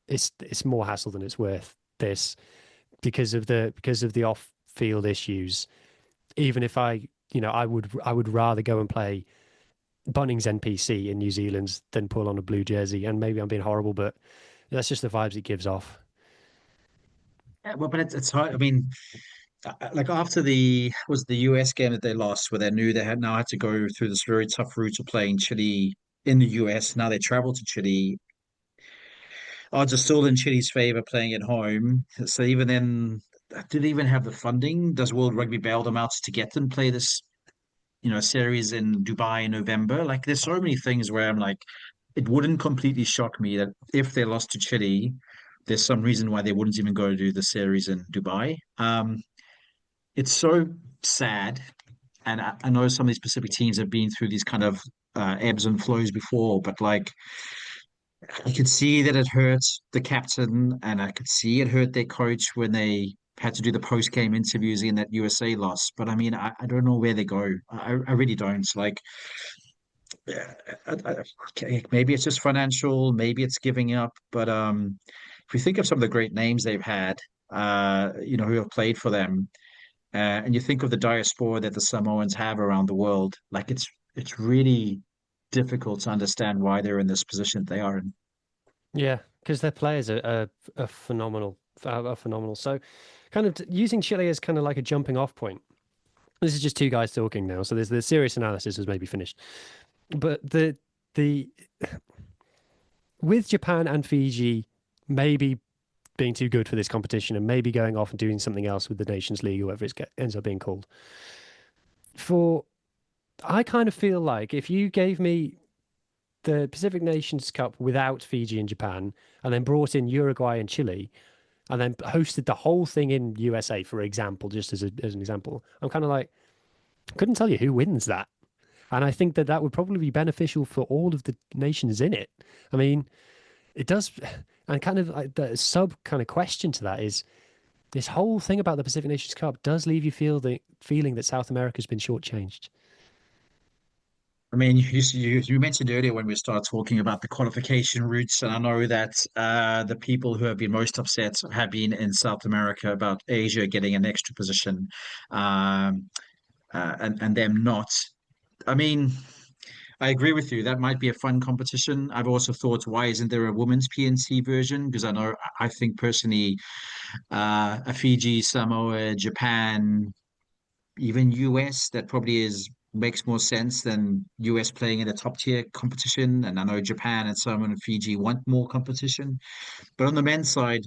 it's more hassle than it's worth this because of the off field issues. Even if I would rather go and play Bunnings NPC in New Zealand than pull on a blue jersey. And maybe I'm being horrible, but that's just the vibes it gives off. Yeah, well, but it's hard. I mean, like after the US game that they lost, where they knew they had now had to go through this very tough route of playing Chile in the US. Now they travel to Chile. Odds are still in Chile's favor playing at home. So even then, do they even have the funding? Does World Rugby bail them out to get them play this, series in Dubai in November? Like, there's so many things where I'm like, it wouldn't completely shock me that if they lost to Chile, there's some reason why they wouldn't even go to do the series in Dubai. It's so sad, and I know some of these Pacific teams have been through these kind of ebbs and flows before, but like I could see that it hurt the captain, and I could see it hurt their coach when they had to do the post-game interviews in that USA loss. But I mean, I don't know where they go. I really don't. Like, yeah, okay, maybe it's just financial, maybe it's giving up. But if you think of some of the great names they've had, who have played for them, and you think of the diaspora that the Samoans have around the world, like it's really difficult to understand why they're in this position they are in. Yeah, because their players are phenomenal, are phenomenal. So, kind of using Chile as kind of like a jumping off point. This is just two guys talking now, so there's the serious analysis has maybe finished. But the with Japan and Fiji maybe being too good for this competition and maybe going off and doing something else with the Nations League or whatever it ends up being called. I kind of feel like if you gave me the Pacific Nations Cup without Fiji and Japan, and then brought in Uruguay and Chile, and then hosted the whole thing in USA, for example, just as an example, I'm kind of like, I couldn't tell you who wins that. And I think that would probably be beneficial for all of the nations in it. I mean, it does. And kind of like the sub kind of question to that is this whole thing about the Pacific Nations Cup does leave you feeling that South America's been shortchanged. I mean, you mentioned earlier when we started talking about the qualification routes, and I know that the people who have been most upset have been in South America about Asia getting an extra position, um, and them not. I mean, I agree with you. That might be a fun competition. I've also thought, why isn't there a women's PNC version? Because I think personally, a Fiji, Samoa, Japan, even US, that probably is makes more sense than US playing in a top tier competition. And I know Japan and Samoa and Fiji want more competition. But on the men's side,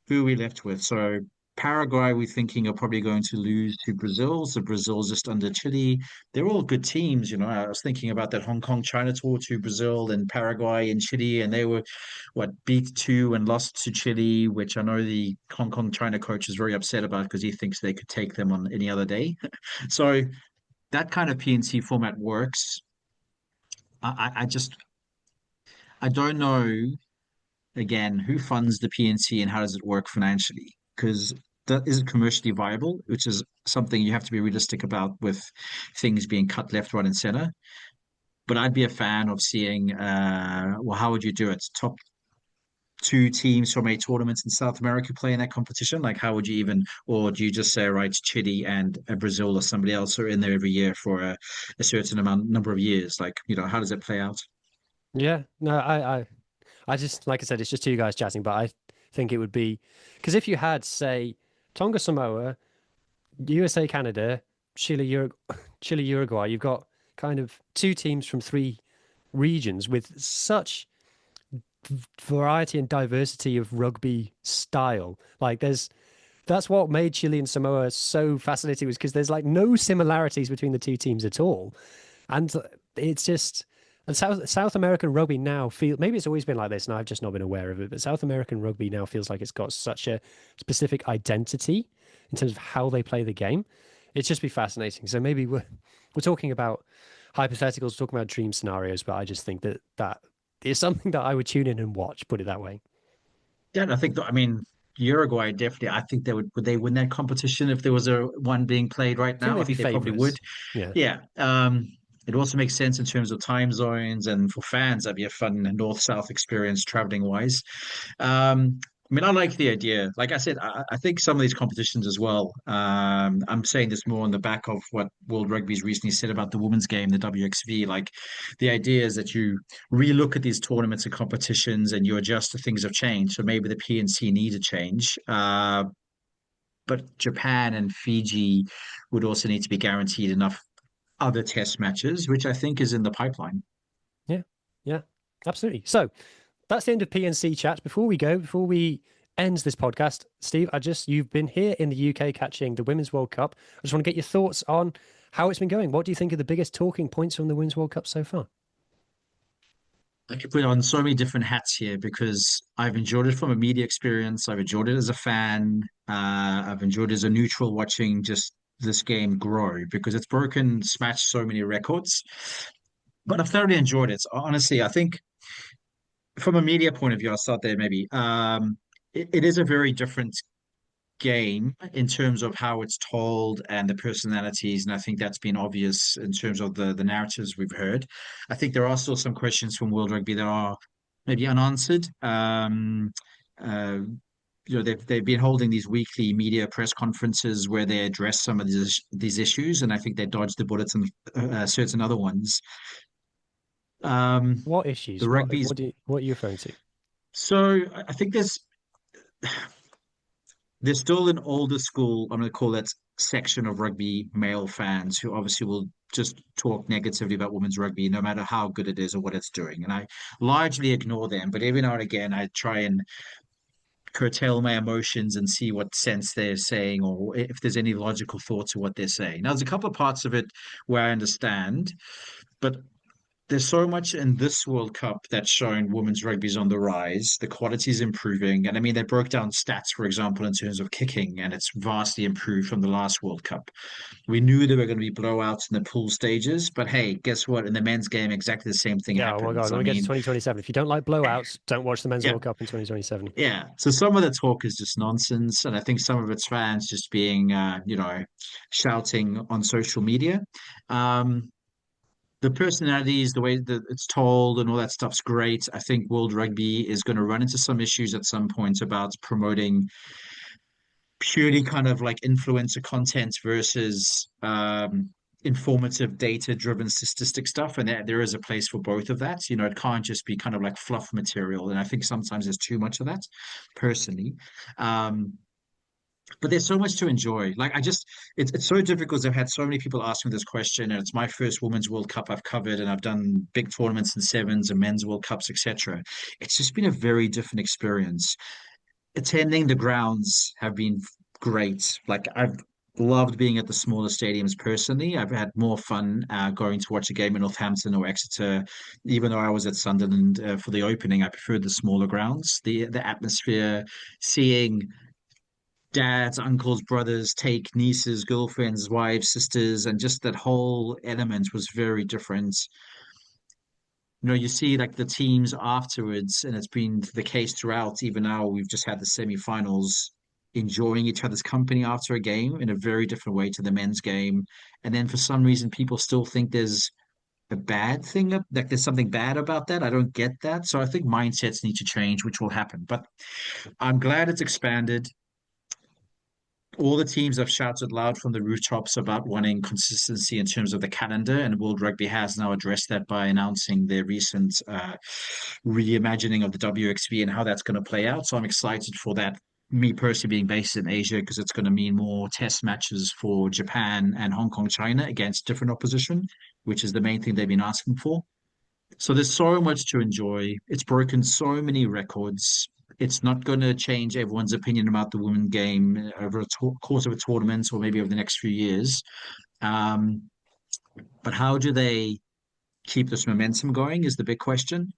who are we left with? So Paraguay, we're thinking are probably going to lose to Brazil. So Brazil's just under Chile. They're all good teams, you know. I was thinking about that Hong Kong China tour to Brazil and Paraguay and Chile, and they were beat two and lost to Chile, which I know the Hong Kong China coach is very upset about because he thinks they could take them on any other day. So that kind of PNC format works. I just I don't know again who funds the PNC and how does it work financially? Because that is it commercially viable, which is something you have to be realistic about with things being cut left, right, and center. But I'd be a fan of seeing well, how would you do it? Top two teams from a tournament in South America play in that competition? Like, how would you even, or do you just say, right, Chile and Brazil or somebody else are in there every year for a certain number of years? Like, you know, how does it play out? Yeah, no, I just, like I said, it's just two guys chatting, but I think it would be because if you had, say, Tonga, Samoa, USA, Canada, Chile, Uruguay, you've got kind of two teams from three regions with such variety and diversity of rugby style. Like that's what made Chile and Samoa so fascinating was because there's like no similarities between the two teams at all. And it's just and South American rugby now feel maybe it's always been like this and I've just not been aware of it, but South American rugby now feels like it's got such a specific identity in terms of how they play the game. It's just be fascinating. So maybe we're talking about hypotheticals, talking about dream scenarios, but I just think that is something that I would tune in and watch, put it that way. Yeah, and I think that, I mean, Uruguay definitely, I think would they win that competition if there was a one being played right I think now? I they'd be think they probably would. favourites. Yeah. Yeah. It also makes sense in terms of time zones and for fans, that'd be a fun north-south experience traveling wise. I mean, I like the idea. Like I said, I think some of these competitions as well. I'm saying this more on the back of what World Rugby's recently said about the women's game, the WXV. Like the idea is that you relook at these tournaments and competitions and you adjust to things have changed. So maybe the PNC need a change. But Japan and Fiji would also need to be guaranteed enough other test matches, which I think is in the pipeline. Yeah. Yeah. Absolutely. So that's the end of PNC chat. Before we end this podcast, Steve, you've been here in the UK catching the Women's World Cup. I just want to get your thoughts on how it's been going. What do you think are the biggest talking points from the Women's World Cup so far? I could put on so many different hats here because I've enjoyed it from a media experience. I've enjoyed it as a fan. I've enjoyed it as a neutral watching just this game grow because it's smashed so many records. But I've thoroughly enjoyed it. Honestly, I think from a media point of view, I'll start there maybe. It is a very different game in terms of how it's told and the personalities, and I think that's been obvious in terms of the narratives we've heard. I think there are still some questions from World Rugby that are maybe unanswered. Uh, they've been holding these weekly media press conferences where they address some of these issues, and I think they dodged the bullets on certain other ones. What The issues? rugby's What are you referring to? so I think there's still an older school, I'm going to call it section of rugby male fans who obviously will just talk negatively about women's rugby, no matter how good it is or what it's doing. And I largely ignore them, but every now and again, I try and curtail my emotions and see what sense they're saying or if there's any logical thought to what they're saying. Now, there's a couple of parts of it where I understand, but there's so much in this World Cup that's shown women's rugby is on the rise. The quality is improving. And I mean, they broke down stats, for example, in terms of kicking, and it's vastly improved from the last World Cup. We knew there were going to be blowouts in the pool stages, but hey, guess what? In the men's game, exactly the same thing Yeah, oh my God, happens. when I we get to mean, 2027, if you don't like blowouts, don't watch the Men's yeah, World Cup in 2027. yeah. So some of the talk is just nonsense. And I think some of it's fans just being, shouting on social media. Um, the personalities, the way that it's told, and all that stuff's great. I think World Rugby is going to run into some issues at some point about promoting purely kind of like influencer content versus informative, data-driven statistic stuff. And there is a place for both of that. It can't just be kind of like fluff material. And I think sometimes there's too much of that, personally. Um, but there's so much to enjoy. Like it's so difficult. I've had so many people ask me this question, and it's my first Women's World Cup I've covered, and I've done big tournaments and sevens and men's World Cups, etc. It's just been a very different experience. Attending the grounds have been great. Like I've loved being at the smaller stadiums personally. I've had more fun going to watch a game in Northampton or Exeter, even though I was at Sunderland for the opening. I preferred the smaller grounds. The atmosphere, seeing dads, uncles, brothers take nieces, girlfriends, wives, sisters, and just that whole element was very different. You see like the teams afterwards, and it's been the case throughout. Even now, we've just had the semi-finals, enjoying each other's company after a game in a very different way to the men's game. And then for some reason, people still think there's a bad thing, like there's something bad about that. I don't get that. So I think mindsets need to change, which will happen. But I'm glad it's expanded. All the teams have shouted loud from the rooftops about wanting consistency in terms of the calendar, and World Rugby has now addressed that by announcing their recent reimagining of the WXV and how that's going to play out. So I'm excited for that. Me personally being based in Asia, because it's going to mean more test matches for Japan and Hong Kong, China against different opposition, which is the main thing they've been asking for. So there's so much to enjoy. It's broken so many records. It's not going to change everyone's opinion about the women game over a course of a tournament or maybe over the next few years. Um, but how do they keep this momentum going is the big question.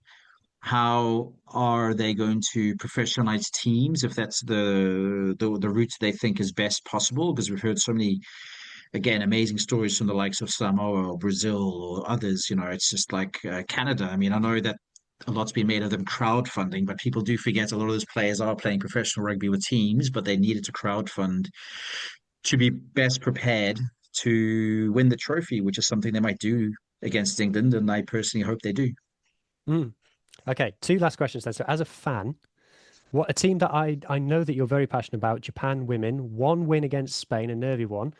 How are they going to professionalize teams if that's the route they think is best possible? Because we've heard so many, again, amazing stories from the likes of Samoa or Brazil or others. It's just like Canada. I mean, I know that a lot's been made of them crowdfunding, but people do forget a lot of those players are playing professional rugby with teams, but they needed to crowdfund to be best prepared to win the trophy, which is something they might do against England, and I personally hope they do. Mm. Okay, two last questions then. So, as a fan, what a team that I know that you're very passionate about, Japan women, one win against Spain, a nervy one,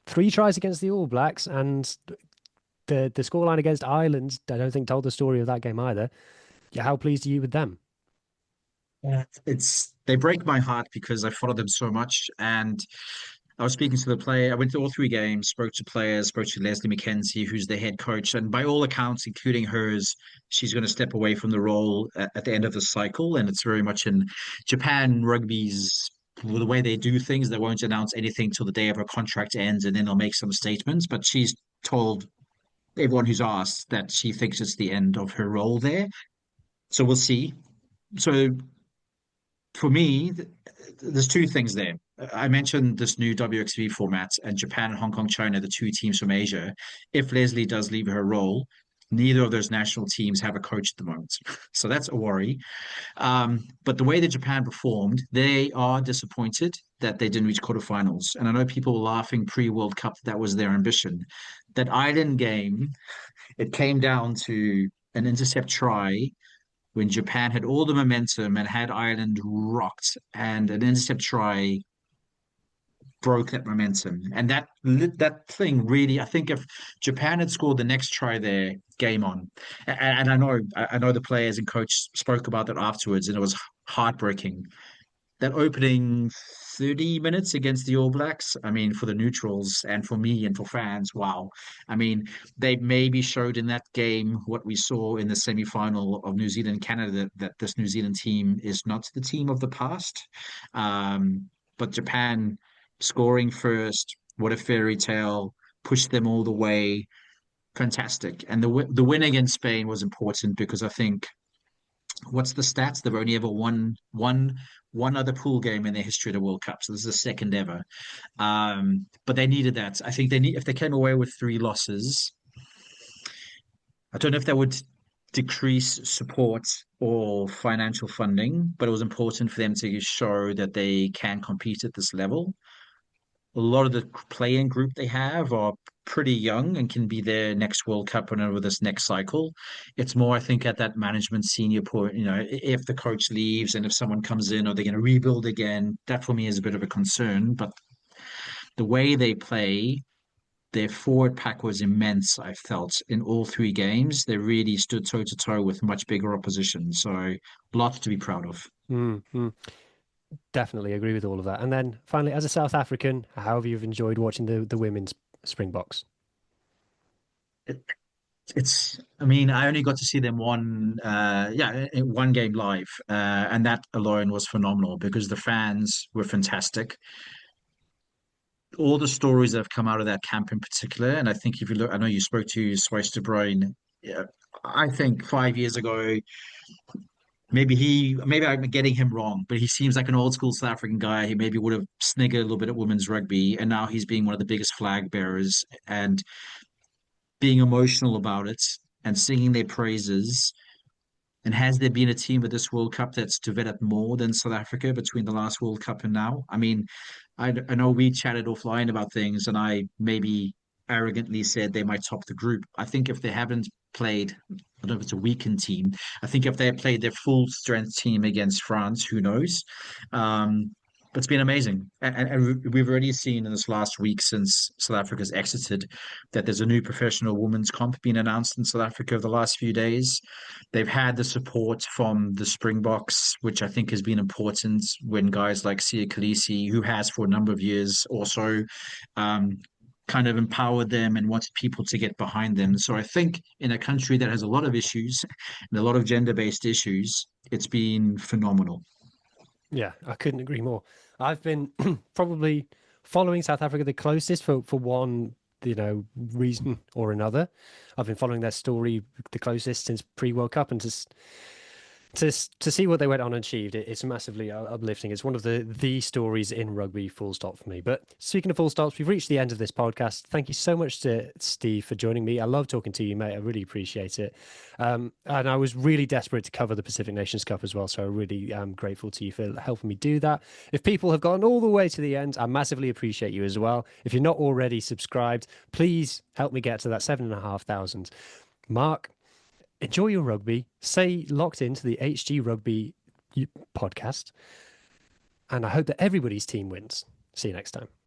three tries against the All Blacks, and the scoreline against Ireland, I don't think told the story of that game either. Yeah, how pleased are you with them? Yeah. They break my heart because I follow them so much. And I was speaking to the player. I went to all three games, spoke to players, spoke to Leslie McKenzie, who's the head coach. And by all accounts, including hers, she's going to step away from the role at the end of the cycle. And it's very much in Japan rugby's, well, the way they do things. They won't announce anything till the day of her contract ends, and then they'll make some statements. But she's told everyone who's asked that she thinks it's the end of her role there. So we'll see. So for me, there's two things there. I mentioned this new WXV format, and Japan and Hong Kong, China, the two teams from Asia. If Leslie does leave her role, neither of those national teams have a coach at the moment. So that's a worry. But the way that Japan performed, they are disappointed that they didn't reach quarterfinals. And I know people were laughing pre-World Cup that was their ambition. That Ireland game, it came down to an intercept try when Japan had all the momentum and had Ireland rocked, and an intercept try broke that momentum. And that thing really, I think if Japan had scored the next try there, game on. And I know the players and coach spoke about that afterwards, and it was heartbreaking. That opening 30 minutes against the All Blacks. I mean, for the neutrals and for me and for fans, wow. I mean, they maybe showed in that game what we saw in the semi-final of New Zealand Canada, that this New Zealand team is not the team of the past. But Japan scoring first, what a fairy tale, pushed them all the way. Fantastic. And the win against Spain was important because I think, what's the stats? They've only ever won other pool game in their history of the World Cup. So this is the second ever. But they needed that. I think they need, if they came away with three losses, I don't know if that would decrease support or financial funding, but it was important for them to show that they can compete at this level. A lot of the playing group they have are pretty young and can be their next World Cup and over this next cycle. It's more, I think, at that management senior point, if the coach leaves and if someone comes in, are they going to rebuild again? That for me is a bit of a concern. But the way they play, their forward pack was immense, I felt, in all three games. They really stood toe to toe with much bigger opposition. So lots to be proud of. Mm-hmm. Definitely agree with all of that. And then finally, as a South African, how have you enjoyed watching the women's Springboks? I mean, I only got to see them one game live, and that alone was phenomenal because the fans were fantastic. All the stories that have come out of that camp in particular, and I think if you look, I know you spoke to Swice De Bruyne. Yeah, I think 5 years ago, maybe I'm getting him wrong, but he seems like an old school South African guy. He maybe would have sniggered a little bit at women's rugby, and now he's being one of the biggest flag bearers and being emotional about it and singing their praises. And has there been a team at this World Cup that's developed more than South Africa between the last World Cup and now? I mean, I know we chatted offline about things, and I maybe arrogantly said they might top the group. I think if they haven't played, I don't know if it's a weakened team. I think if they had played their full strength team against France, who knows? But it's been amazing. And we've already seen in this last week since South Africa's exited that there's a new professional women's comp being announced in South Africa over the last few days. They've had the support from the Springboks, which I think has been important when guys like Sia Khaleesi, who has for a number of years also um, kind of empowered them and wanted people to get behind them. So I think in a country that has a lot of issues and a lot of gender-based issues, it's been phenomenal. Yeah, I couldn't agree more. I've been probably following South Africa the closest for one, reason or another. I've been following their story the closest since pre-World Cup, and just to see what they went on and achieved, it's massively uplifting. It's one of the stories in rugby, full stop for me. But speaking of full stops, we've reached the end of this podcast. Thank you so much to Steve for joining me. I love talking to you, mate. I really appreciate it. And I was really desperate to cover the Pacific Nations Cup as well, so I really am grateful to you for helping me do that. If people have gotten all the way to the end, I massively appreciate you as well. If you're not already subscribed, please help me get to that 7,500 mark. Enjoy your rugby. Stay locked into the HG Rugby podcast. And I hope that everybody's team wins. See you next time.